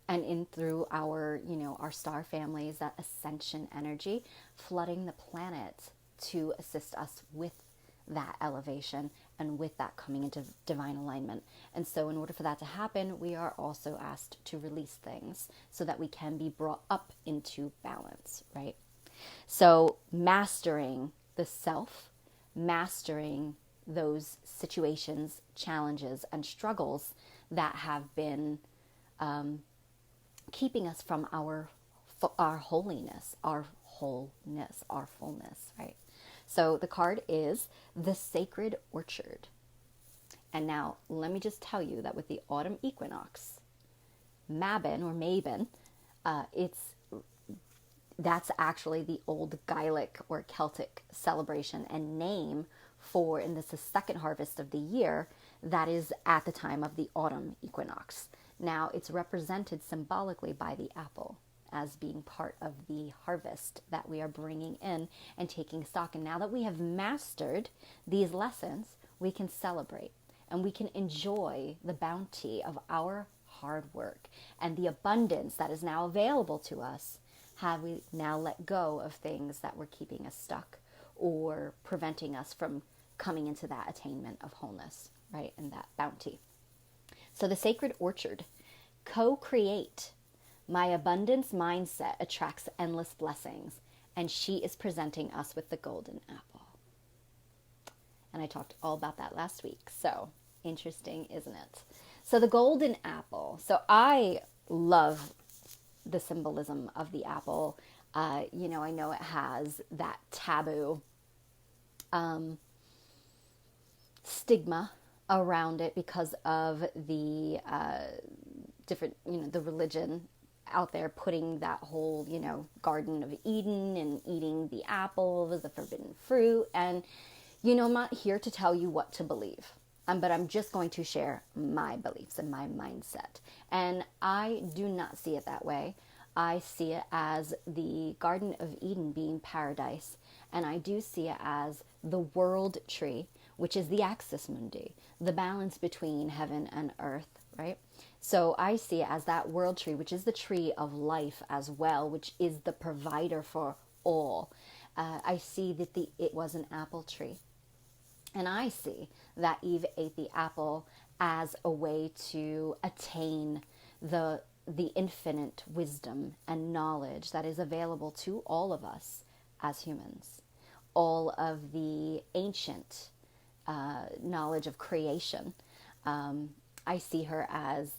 in through our, our star families, that ascension energy, flooding the planet to assist us with that elevation and with that coming into divine alignment. And so in order for that to happen, we are also asked to release things so that we can be brought up into balance, right? So mastering the self, mastering those situations, challenges, and struggles that have been keeping us from our holiness, our wholeness, our fullness, right? So the card is the Sacred Orchard. And now let me just tell you that with the autumn equinox, Mabon, that's actually the old Gaelic or Celtic celebration and name for, and this is the second harvest of the year, that is at the time of the autumn equinox. Now it's represented symbolically by the apple as being part of the harvest that we are bringing in and taking stock. And now that we have mastered these lessons, we can celebrate and we can enjoy the bounty of our hard work and the abundance that is now available to us. Have we now let go of things that were keeping us stuck or preventing us from coming into that attainment of wholeness, right? And that bounty. So the Sacred Orchard, co-create. My abundance mindset attracts endless blessings, and she is presenting us with the golden apple. And I talked all about that last week, so interesting, isn't it? So the golden apple. So I love the symbolism of the apple. I know it has that taboo stigma around it because of the different, the religion out there putting that whole, Garden of Eden and eating the apple was the forbidden fruit. And, I'm not here to tell you what to believe, but I'm just going to share my beliefs and my mindset. And I do not see it that way. I see it as the Garden of Eden being paradise. And I do see it as the world tree, which is the axis mundi, the balance between heaven and earth, right? So I see it as that world tree, which is the tree of life as well, which is the provider for all. I see that it was an apple tree. And I see that Eve ate the apple as a way to attain the infinite wisdom and knowledge that is available to all of us as humans. All of the ancient knowledge of creation. I see her as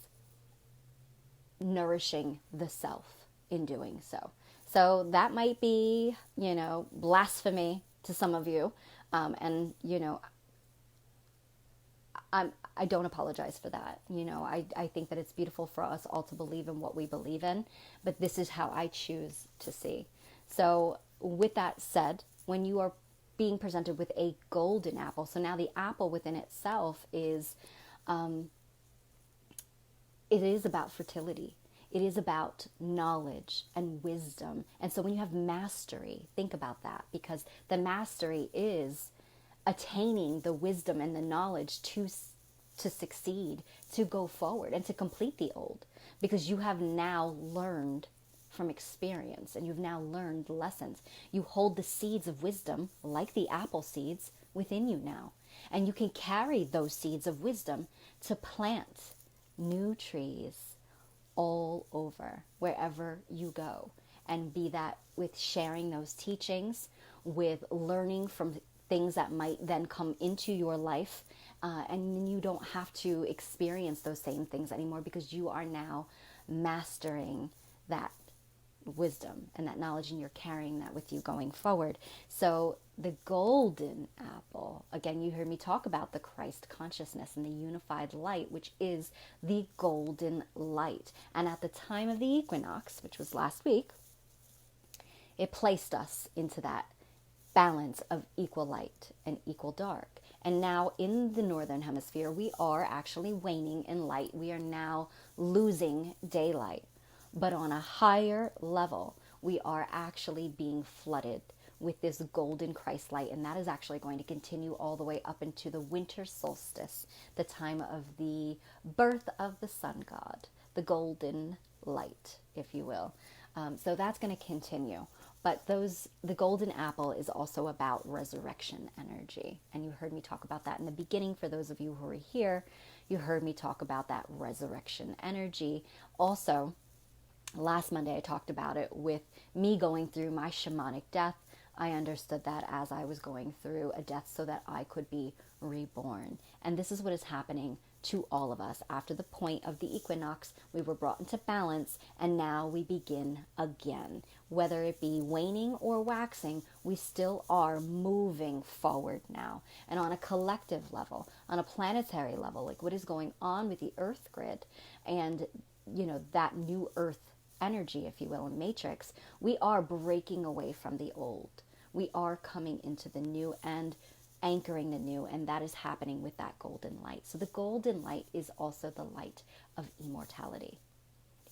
nourishing the self in doing so. So that might be, blasphemy to some of you. And, I don't apologize for that. I think that it's beautiful for us all to believe in what we believe in, but this is how I choose to see. So with that said, when you are being presented with a golden apple, so now the apple within itself is, it is about fertility. It is about knowledge and wisdom. And so when you have mastery, think about that, because the mastery is attaining the wisdom and the knowledge to succeed, to go forward, and to complete the old, because you have now learned from experience and you've now learned lessons. You hold the seeds of wisdom, like the apple seeds, within you now. And you can carry those seeds of wisdom to plant new trees all over, wherever you go. And be that with sharing those teachings, with learning from things that might then come into your life, and you don't have to experience those same things anymore, because you are now mastering that wisdom and that knowledge, and you're carrying that with you going forward. So the golden apple, again, you heard me talk about the Christ consciousness and the unified light, which is the golden light. And at the time of the equinox, which was last week, it placed us into that balance of equal light and equal dark. And now in the northern hemisphere, we are actually waning in light. We are now losing daylight. But on a higher level, we are actually being flooded with this golden Christ light. And that is actually going to continue all the way up into the winter solstice, the time of the birth of the sun god, the golden light, if you will. So that's going to continue. But the golden apple is also about resurrection energy. And you heard me talk about that in the beginning. For those of you who are here, you heard me talk about that resurrection energy. Also, last Monday I talked about it with me going through my shamanic death. I understood that as I was going through a death so that I could be reborn. And this is what is happening to all of us. After the point of the equinox, we were brought into balance, and now we begin again. Whether it be waning or waxing, we still are moving forward now. And on a collective level, on a planetary level, like what is going on with the Earth grid and, that new Earth energy, if you will, and matrix, we are breaking away from the old. We are coming into the new and anchoring the new, and that is happening with that golden light. So the golden light is also the light of immortality,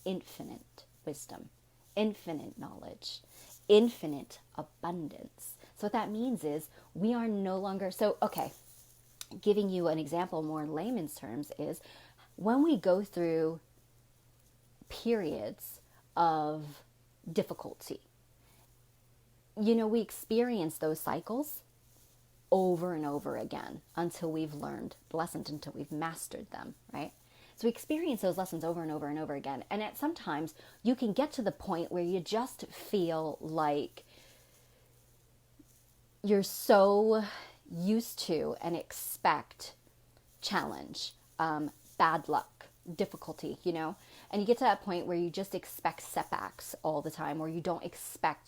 infinite wisdom, infinite knowledge, infinite abundance. So what that means is we are no longer, giving you an example more in layman's terms is when we go through periods of difficulty, we experience those cycles over and over again until we've learned lessons, until we've mastered them, right? So we experience those lessons over and over and over again. And sometimes you can get to the point where you just feel like you're so used to and expect challenge, bad luck, difficulty, and you get to that point where you just expect setbacks all the time, or you expect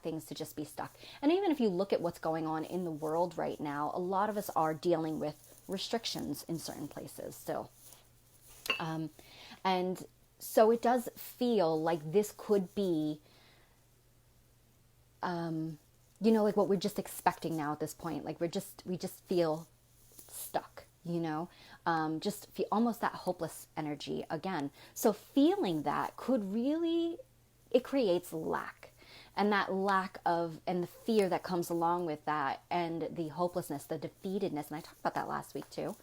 things to just be stuck. And even if you look at what's going on in the world right now, a lot of us are dealing with restrictions in certain places still. And so it does feel like this could be, like what we're just expecting now at this point. Like we just feel stuck, just feel almost that hopeless energy again. So feeling that it creates lack, and that lack and the fear that comes along with that, and the hopelessness, the defeatedness. And I talked about that last week too.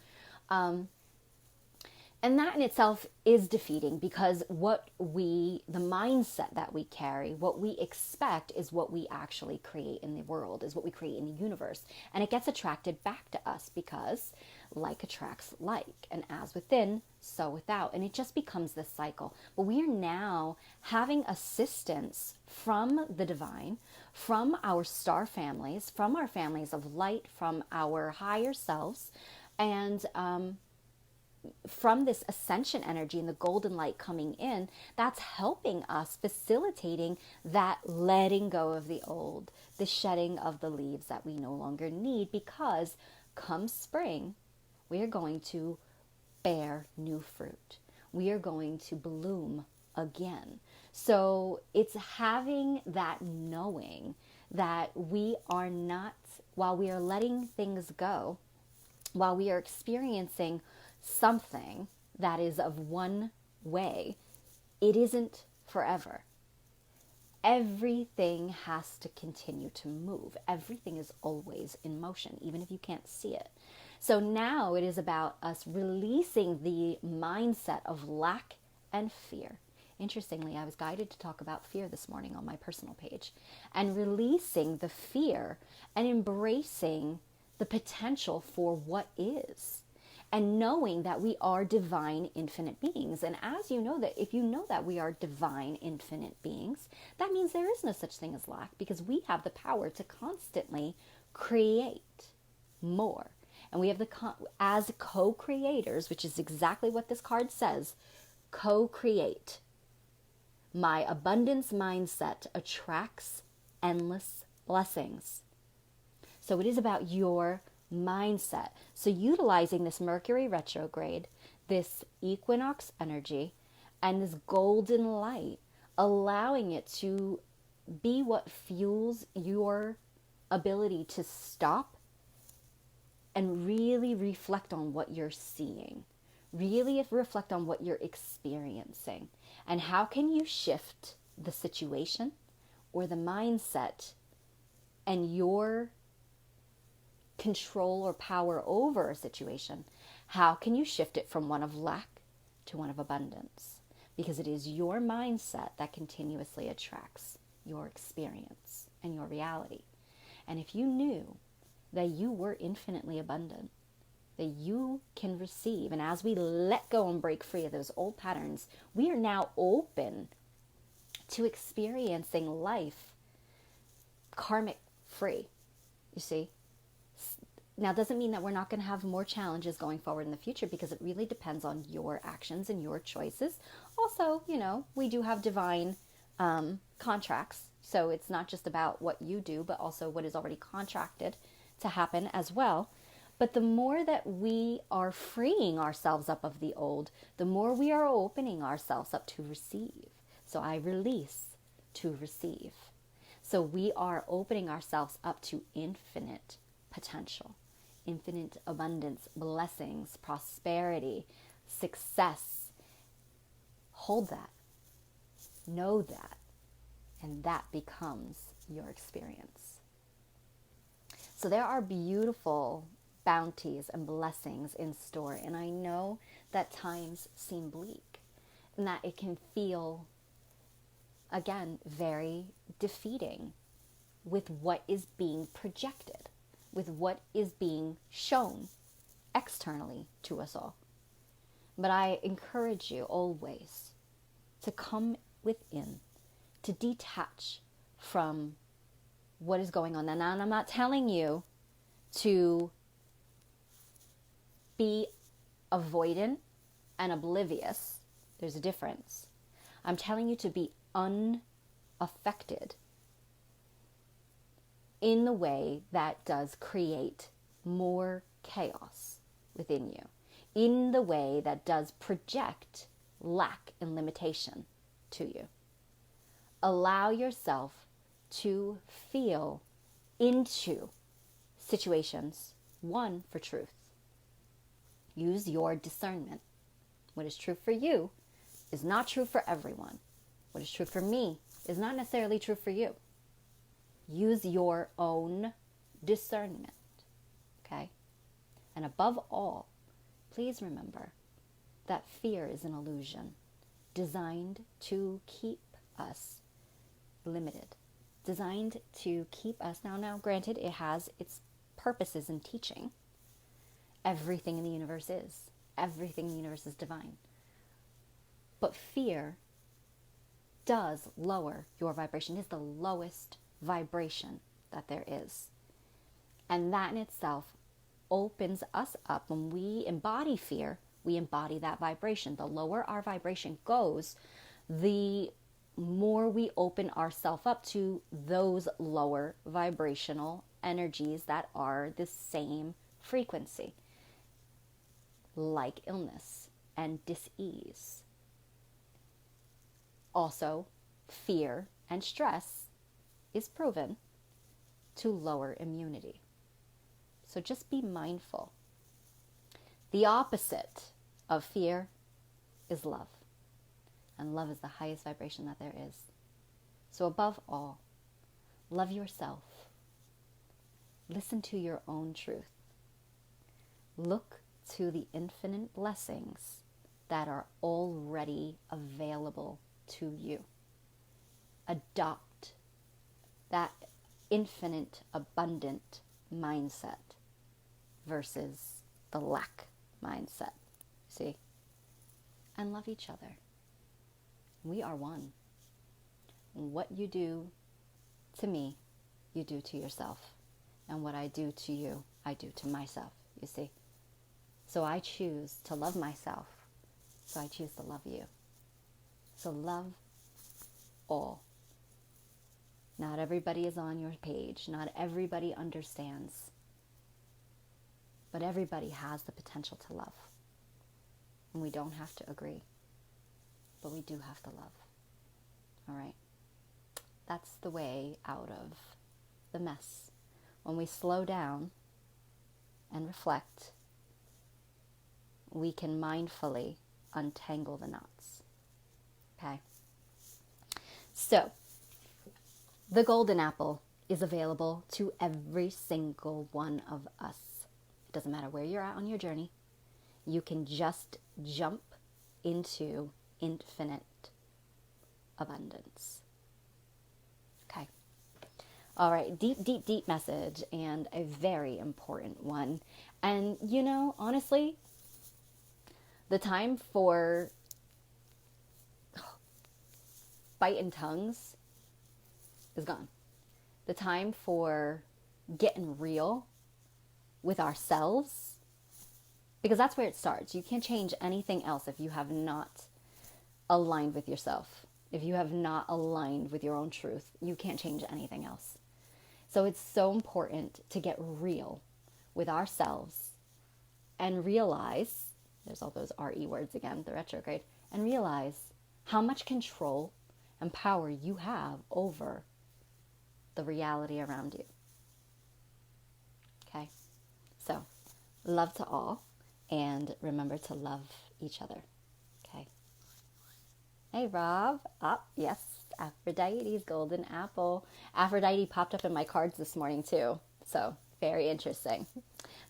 And that in itself is defeating, because the mindset that we carry, what we expect is what we actually create in the world, is what we create in the universe. And it gets attracted back to us, because like attracts like, and as within, so without. And it just becomes this cycle. But we are now having assistance from the divine, from our star families, from our families of light, from our higher selves, and from this ascension energy and the golden light coming in, that's helping us, facilitating that letting go of the old, the shedding of the leaves that we no longer need, because come spring, we are going to bear new fruit. We are going to bloom again. So it's having that knowing that we are not, while we are letting things go, while we are experiencing something that is of one way, it isn't forever. Everything has to continue to move. Everything is always in motion, even if you can't see it. So now it is about us releasing the mindset of lack and fear. Interestingly, I was guided to talk about fear this morning on my personal page, and releasing the fear and embracing the potential for what is, and knowing that we are divine infinite beings. And as you know, that if you know that we are divine infinite beings, that means there is no such thing as lack, because we have the power to constantly create more. And we have as co-creators, which is exactly what this card says, co-create. My abundance mindset attracts endless blessings. So it is about your mindset. So utilizing this Mercury retrograde, this equinox energy, and this golden light, allowing it to be what fuels your ability to stop and really reflect on what you're seeing. Really reflect on what you're experiencing. And how can you shift the situation or the mindset and your control or power over a situation? How can you shift it from one of lack to one of abundance? Because it is your mindset that continuously attracts your experience and your reality. And if you knew that you were infinitely abundant, that you can receive, and as we let go and break free of those old patterns, we are now open to experiencing life karmic free, you see. Now, doesn't mean that we're not going to have more challenges going forward in the future, because it really depends on your actions and your choices. Also, we do have divine contracts, so it's not just about what you do, but also what is already contracted to happen as well. But the more that we are freeing ourselves up of the old, the more we are opening ourselves up to receive. So I release to receive. So we are opening ourselves up to infinite potential, infinite abundance, blessings, prosperity, success. Hold that. Know that. And that becomes your experience. So there are beautiful bounties and blessings in store. And I know that times seem bleak and that it can feel, again, very defeating with what is being projected, with what is being shown externally to us all. But I encourage you always to come within, to detach from what is going on. And I'm not telling you to be avoidant and oblivious. There's a difference. I'm telling you to be unaffected in the way that does create more chaos within you, in the way that does project lack and limitation to you. Allow yourself to feel into situations, one, for truth. Use your discernment. What is true for you is not true for everyone. What is true for me is not necessarily true for you. Use your own discernment, okay? And above all, please remember that fear is an illusion designed to keep us limited, designed to keep us, now granted, it has its purposes in teaching. Everything in the universe is. Everything in the universe is divine. But fear does lower your vibration. It is the lowest vibration that there is. And that in itself opens us up. When we embody fear, we embody that vibration. The lower our vibration goes, the more we open ourselves up to those lower vibrational energies that are the same frequency, like illness and dis-ease. Also, fear and stress is proven to lower immunity. So just be mindful. The opposite of fear is love. and love is the highest vibration that there is. So above all, love yourself. Listen to your own truth. Look to the infinite blessings that are already available to you. Adopt that infinite, abundant mindset versus the lack mindset. See? And love each other. We are one. What you do to me, you do to yourself. And what I do to you, I do to myself, you see? So I choose to love myself. So I choose to love you. So love all. Not everybody is on your page. Not everybody understands. But everybody has the potential to love. And we don't have to agree. But we do have to love. All right? That's the way out of the mess. When we slow down and reflect, we can mindfully untangle the knots. Okay? So, the golden apple is available to every single one of us. It doesn't matter where you're at on your journey. You can just jump into infinite abundance. Okay. All right. Deep message, and a very important one. And, you know, honestly, the time for biting tongues is gone. The time for getting real with ourselves, because that's where it starts. You can't change anything else if you have not aligned with yourself. If you have not aligned with your own truth, you can't change anything else. So it's so important to get real with ourselves and realize, there's all those RE words again, the retrograde, and realize how much control and power you have over the reality around you. Okay? So, love to all, and remember to love each other. Okay? Hey, Rob. Yes, Aphrodite's golden apple. Aphrodite popped up in my cards this morning, too. So, very interesting.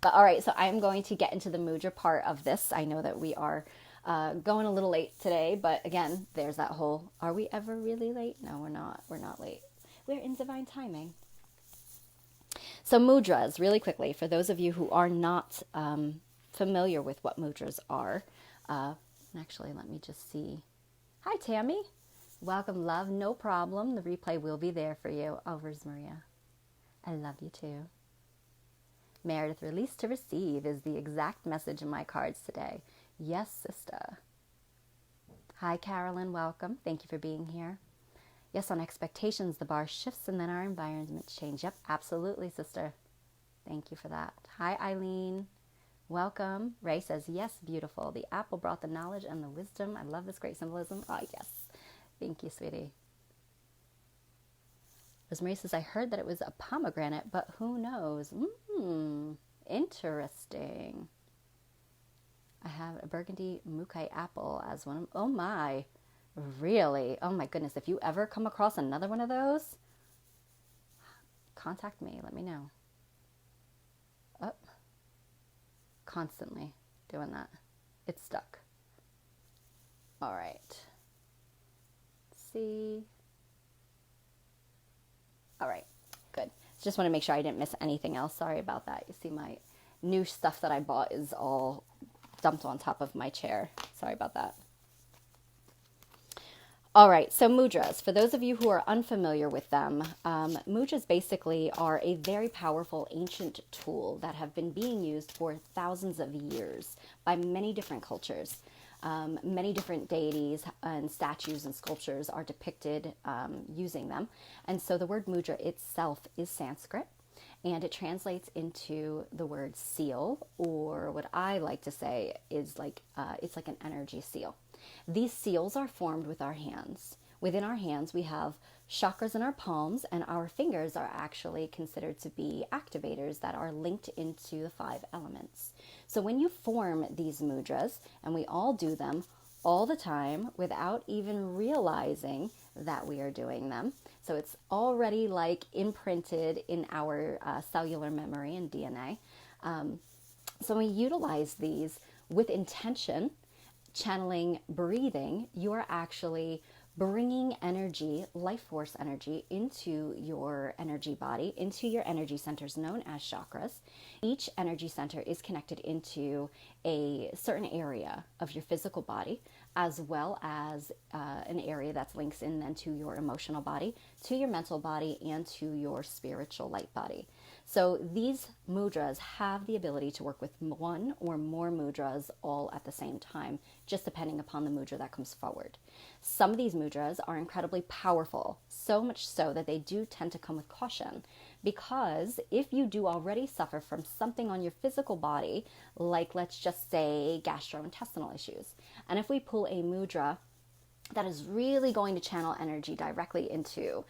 But, all right, so I'm going to get into the mudra part of this. I know that we are going a little late today, but again, there's that whole, are we ever really late? No, we're not. We're not late. We're in divine timing. So mudras, really quickly, for those of you who are not familiar with what mudras are, actually, let me just see. Hi, Tammy. Welcome, love. No problem. The replay will be there for you. Oh, where's Maria? I love you too. Meredith, release to receive is the exact message in my cards today. Yes, sister. Hi, Carolyn. Welcome. Thank you for being here. Yes, on expectations, the bar shifts and then our environments change. Yep, absolutely, sister. Thank you for that. Hi, Eileen. Welcome. Ray says, yes, beautiful. The apple brought the knowledge and the wisdom. I love this great symbolism. Oh, yes. Thank you, sweetie. Rosemary says, I heard that it was a pomegranate, but who knows? Interesting. I have a burgundy mukai apple as one of, oh my. Really? Oh my goodness. If you ever come across another one of those, contact me. Let me know. Oh, constantly doing that. It's stuck. All right. Let's see. All right. Good. Just want to make sure I didn't miss anything else. Sorry about that. You see my new stuff that I bought is all dumped on top of my chair. Sorry about that. All right, so mudras. For those of you who are unfamiliar with them, mudras basically are a very powerful ancient tool that have been being used for thousands of years by many different cultures. Many different deities and statues and sculptures are depicted using them. And so the word mudra itself is Sanskrit, and it translates into the word seal, or what I like to say is like, it's like an energy seal. These seals are formed with our hands. Within our hands, we have chakras in our palms, and our fingers are actually considered to be activators that are linked into the 5 elements. So when you form these mudras, and we all do them, all the time without even realizing that we are doing them. So it's already like imprinted in our cellular memory and DNA. So when we utilize these with intention, channeling breathing, you are actually bringing energy, life force energy, into your energy body, into your energy centers known as chakras. Each energy center is connected into a certain area of your physical body, as well as an area that's links in then to your emotional body, to your mental body, and to your spiritual light body. So these mudras have the ability to work with one or more mudras all at the same time, just depending upon the mudra that comes forward. Some of these mudras are incredibly powerful, so much so that they do tend to come with caution, because if you do already suffer from something on your physical body, like let's just say gastrointestinal issues, and if we pull a mudra that is really going to channel energy directly into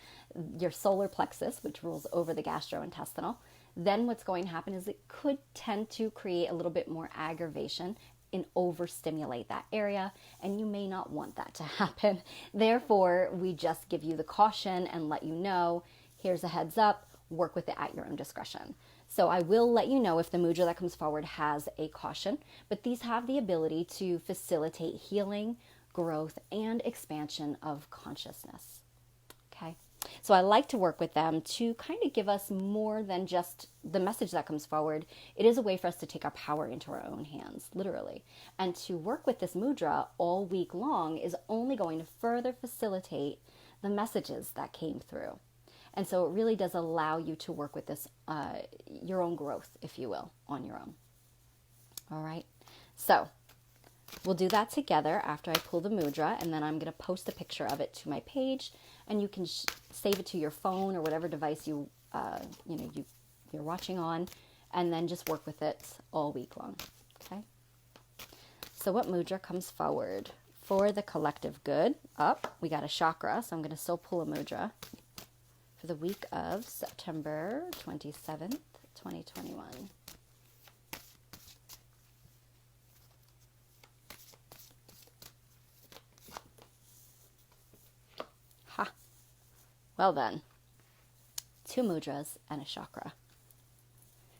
your solar plexus, which rules over the gastrointestinal, then what's going to happen is it could tend to create a little bit more aggravation and overstimulate that area, and you may not want that to happen. Therefore, we just give you the caution and let you know, here's a heads up, work with it at your own discretion. So I will let you know if the mudra that comes forward has a caution, but these have the ability to facilitate healing, growth, and expansion of consciousness. Okay. So I like to work with them to kind of give us more than just the message that comes forward. It is a way for us to take our power into our own hands, literally. And to work with this mudra all week long is only going to further facilitate the messages that came through. And so it really does allow you to work with this, your own growth, if you will, on your own. All right. So we'll do that together after I pull the mudra, and then I'm going to post a picture of it to my page, and you can save it to your phone or whatever device you're watching on, and then just work with it all week long. Okay. So what mudra comes forward for the collective good? Up, we got a chakra, so I'm going to still pull a mudra for the week of September 27th, 2021. Well then, 2 mudras and a chakra.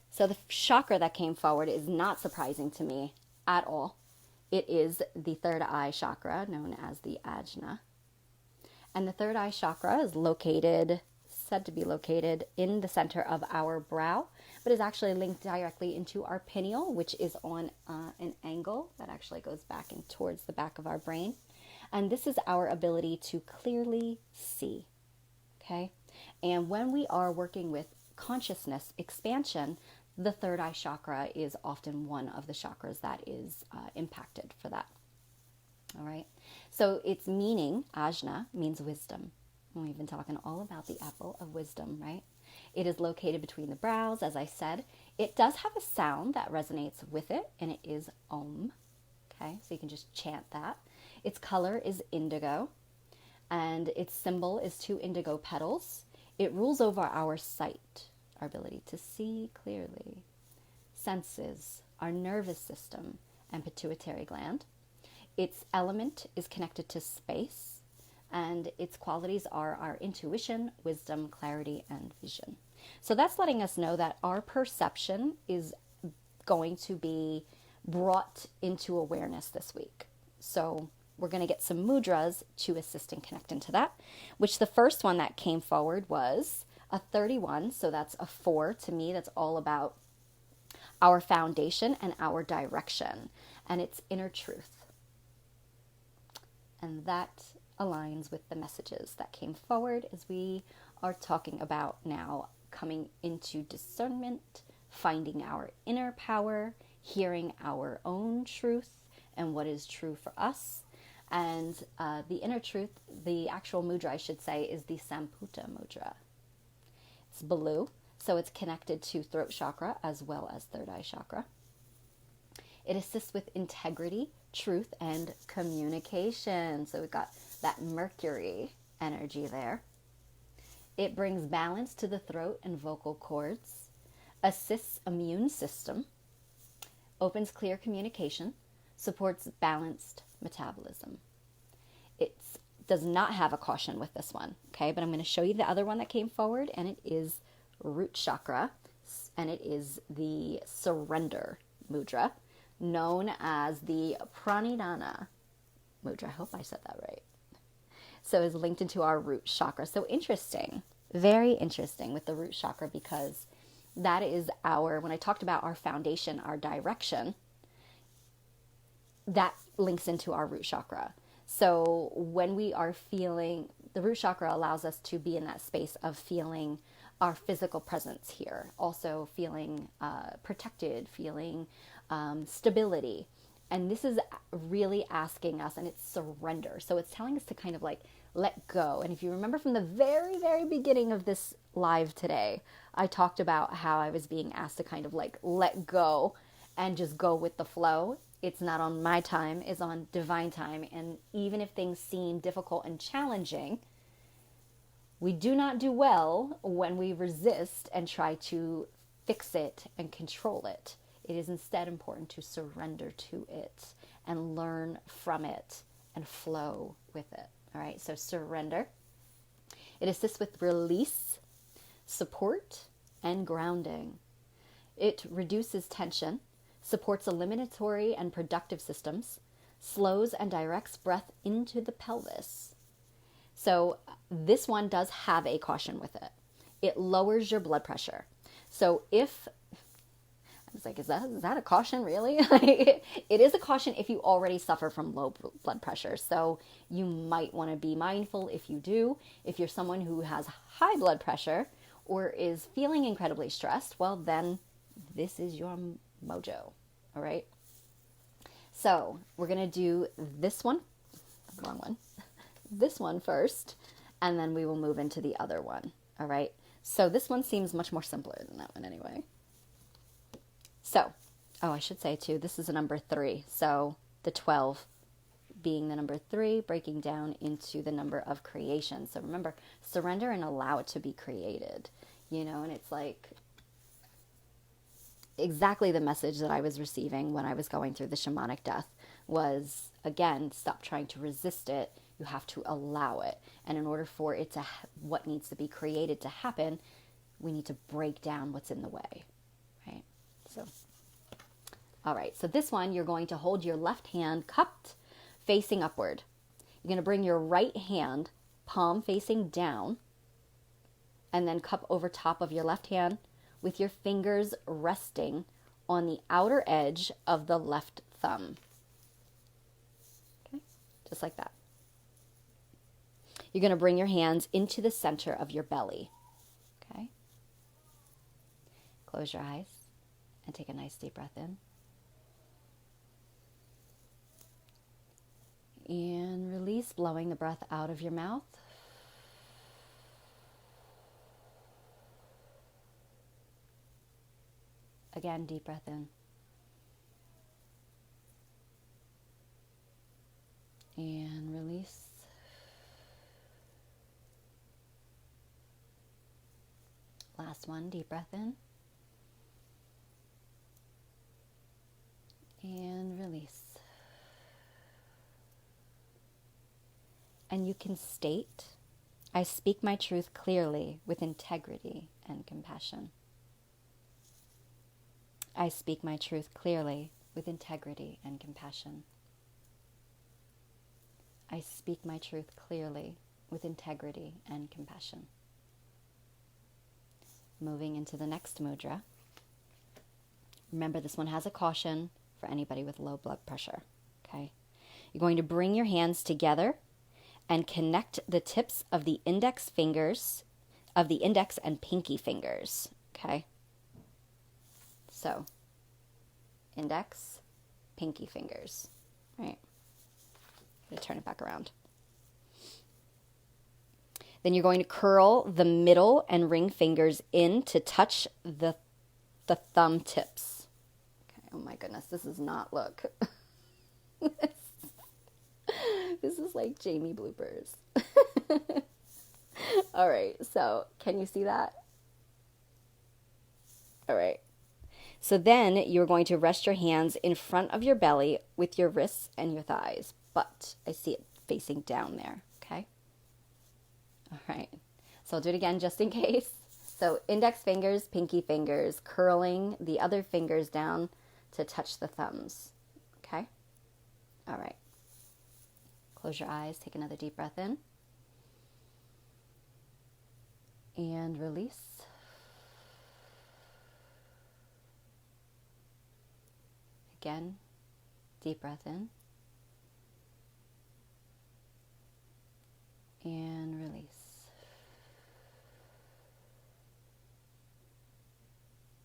So the chakra that came forward is not surprising to me at all. It is the third eye chakra, known as the ajna. And the third eye chakra is said to be located in the center of our brow, but is actually linked directly into our pineal, which is on an angle that actually goes back and towards the back of our brain. And this is our ability to clearly see. Okay. And when we are working with consciousness expansion, the third eye chakra is often one of the chakras that is impacted for that. All right. So its meaning, ajna, means wisdom. And we've been talking all about the apple of wisdom, right? It is located between the brows, as I said. It does have a sound that resonates with it, and it is Om. Okay. So you can just chant that. Its color is indigo. And its symbol is 2 indigo petals. It rules over our sight, our ability to see clearly, senses, our nervous system, and pituitary gland. Its element is connected to space, and its qualities are our intuition, wisdom, clarity, and vision. So that's letting us know that our perception is going to be brought into awareness this week. So we're going to get some mudras to assist in connecting to that, which the first one that came forward was a 31. So that's a 4 to me. That's all about our foundation and our direction, and it's inner truth. And that aligns with the messages that came forward as we are talking about now coming into discernment, finding our inner power, hearing our own truth and what is true for us. And the inner truth, the actual mudra, I should say, is the Samputa mudra. It's blue, so it's connected to throat chakra as well as third eye chakra. It assists with integrity, truth, and communication. So we've got that Mercury energy there. It brings balance to the throat and vocal cords, assists immune system, opens clear communication, supports balanced metabolism. It does not have a caution with this one, okay? But I'm going to show you the other one that came forward, and it is root chakra, and it is the surrender mudra, known as the pranidhana mudra. I hope I said that right. So it's linked into our root chakra. So interesting, very interesting with the root chakra, because that is when I talked about our foundation, our direction, that links into our root chakra. So when we are feeling, the root chakra allows us to be in that space of feeling our physical presence here, also feeling protected, feeling stability. And this is really asking us, and it's surrender. So it's telling us to kind of like let go. And if you remember from the very, very beginning of this live today, I talked about how I was being asked to kind of like let go and just go with the flow. It's not on my time, it's on divine time. And even if things seem difficult and challenging, we do not do well when we resist and try to fix it and control it. It is instead important to surrender to it and learn from it and flow with it. All right, so surrender. It assists with release, support, and grounding. It reduces tension, supports eliminatory and productive systems, slows and directs breath into the pelvis. So this one does have a caution with it. It lowers your blood pressure. So if, I was like, is that a caution, really? It is a caution if you already suffer from low blood pressure. So you might want to be mindful if you do. If you're someone who has high blood pressure or is feeling incredibly stressed, well, then this is your mojo. All right. So we're going to do this one, wrong one, this one first, and then we will move into the other one. All right. So this one seems much more simpler than that one anyway. So, I should say too, this is a number 3. So the 12 being the number 3, breaking down into the number of creation. So remember, surrender and allow it to be created, and it's like exactly the message that I was receiving when I was going through the shamanic death was, again, stop trying to resist it. You have to allow it. And in order for it to, what needs to be created to happen, we need to break down what's in the way, right? So, all right. So this one, you're going to hold your left hand cupped, facing upward. You're going to bring your right hand, palm facing down, and then cup over top of your left hand with your fingers resting on the outer edge of the left thumb. Okay, just like that. You're going to bring your hands into the center of your belly. Okay. Close your eyes and take a nice deep breath in. And release, blowing the breath out of your mouth. Again, deep breath in. And release. Last one, deep breath in. And release. And you can state, I speak my truth clearly with integrity and compassion. I speak my truth clearly with integrity and compassion. I speak my truth clearly with integrity and compassion. Moving into the next mudra. Remember, this one has a caution for anybody with low blood pressure. Okay? You're going to bring your hands together and connect the tips of the index and pinky fingers. Okay? So, index, pinky fingers. All right. I'm going to turn it back around. Then you're going to curl the middle and ring fingers in to touch the thumb tips. Okay. Oh my goodness, this does not look. This is like Jamie bloopers. All right, so can you see that? All right. So then you're going to rest your hands in front of your belly with your wrists and your thighs but I see it facing down there, okay? All right. So I'll do it again just in case. So index fingers, pinky fingers, curling the other fingers down to touch the thumbs, okay? All right. Close your eyes, take another deep breath in. And release. Again, deep breath in. And release.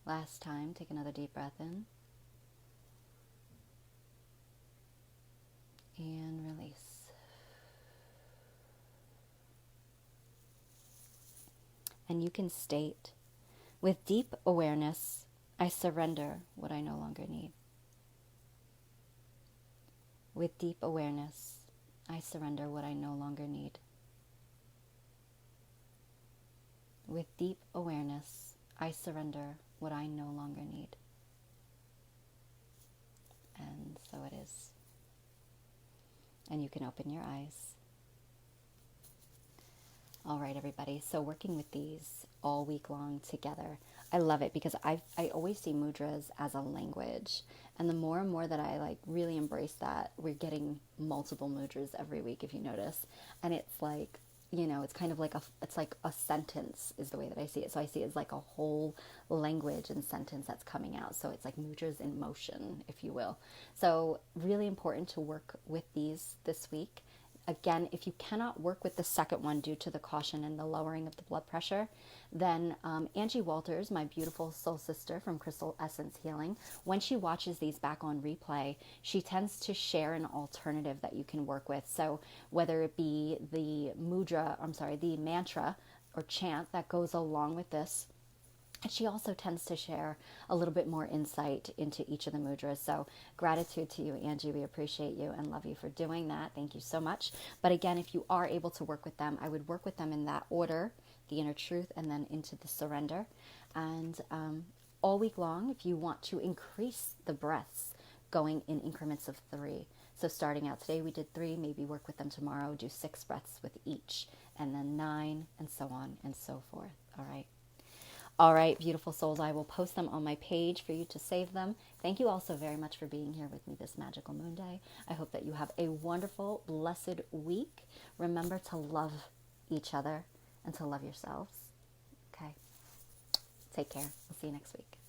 Last time, take another deep breath in. And release. And you can state, with deep awareness, I surrender what I no longer need. With deep awareness, I surrender what I no longer need. With deep awareness, I surrender what I no longer need. And so it is. And you can open your eyes. All right, everybody. So working with these all week long together, I love it because I always see mudras as a language. And the more and more that I really embrace that, we're getting multiple mudras every week, if you notice. And it's like, it's kind of like a sentence is the way that I see it. So I see it as like a whole language and sentence that's coming out. So it's like mudras in motion, if you will. So really important to work with these this week. Again, if you cannot work with the second one due to the caution and the lowering of the blood pressure, then Angie Walters, my beautiful soul sister from Crystal Essence Healing, when she watches these back on replay, she tends to share an alternative that you can work with. So whether it be the mantra or chant that goes along with this, and she also tends to share a little bit more insight into each of the mudras. So gratitude to you, Angie. We appreciate you and love you for doing that. Thank you so much. But again, if you are able to work with them, I would work with them in that order, the inner truth and then into the surrender. And all week long, if you want to increase the breaths, going in increments of 3. So starting out today, we did 3, maybe work with them tomorrow, do 6 breaths with each, and then 9, and so on and so forth. All right. All right, beautiful souls, I will post them on my page for you to save them. Thank you all so very much for being here with me this magical moon day. I hope that you have a wonderful, blessed week. Remember to love each other and to love yourselves. Okay, take care. I'll see you next week.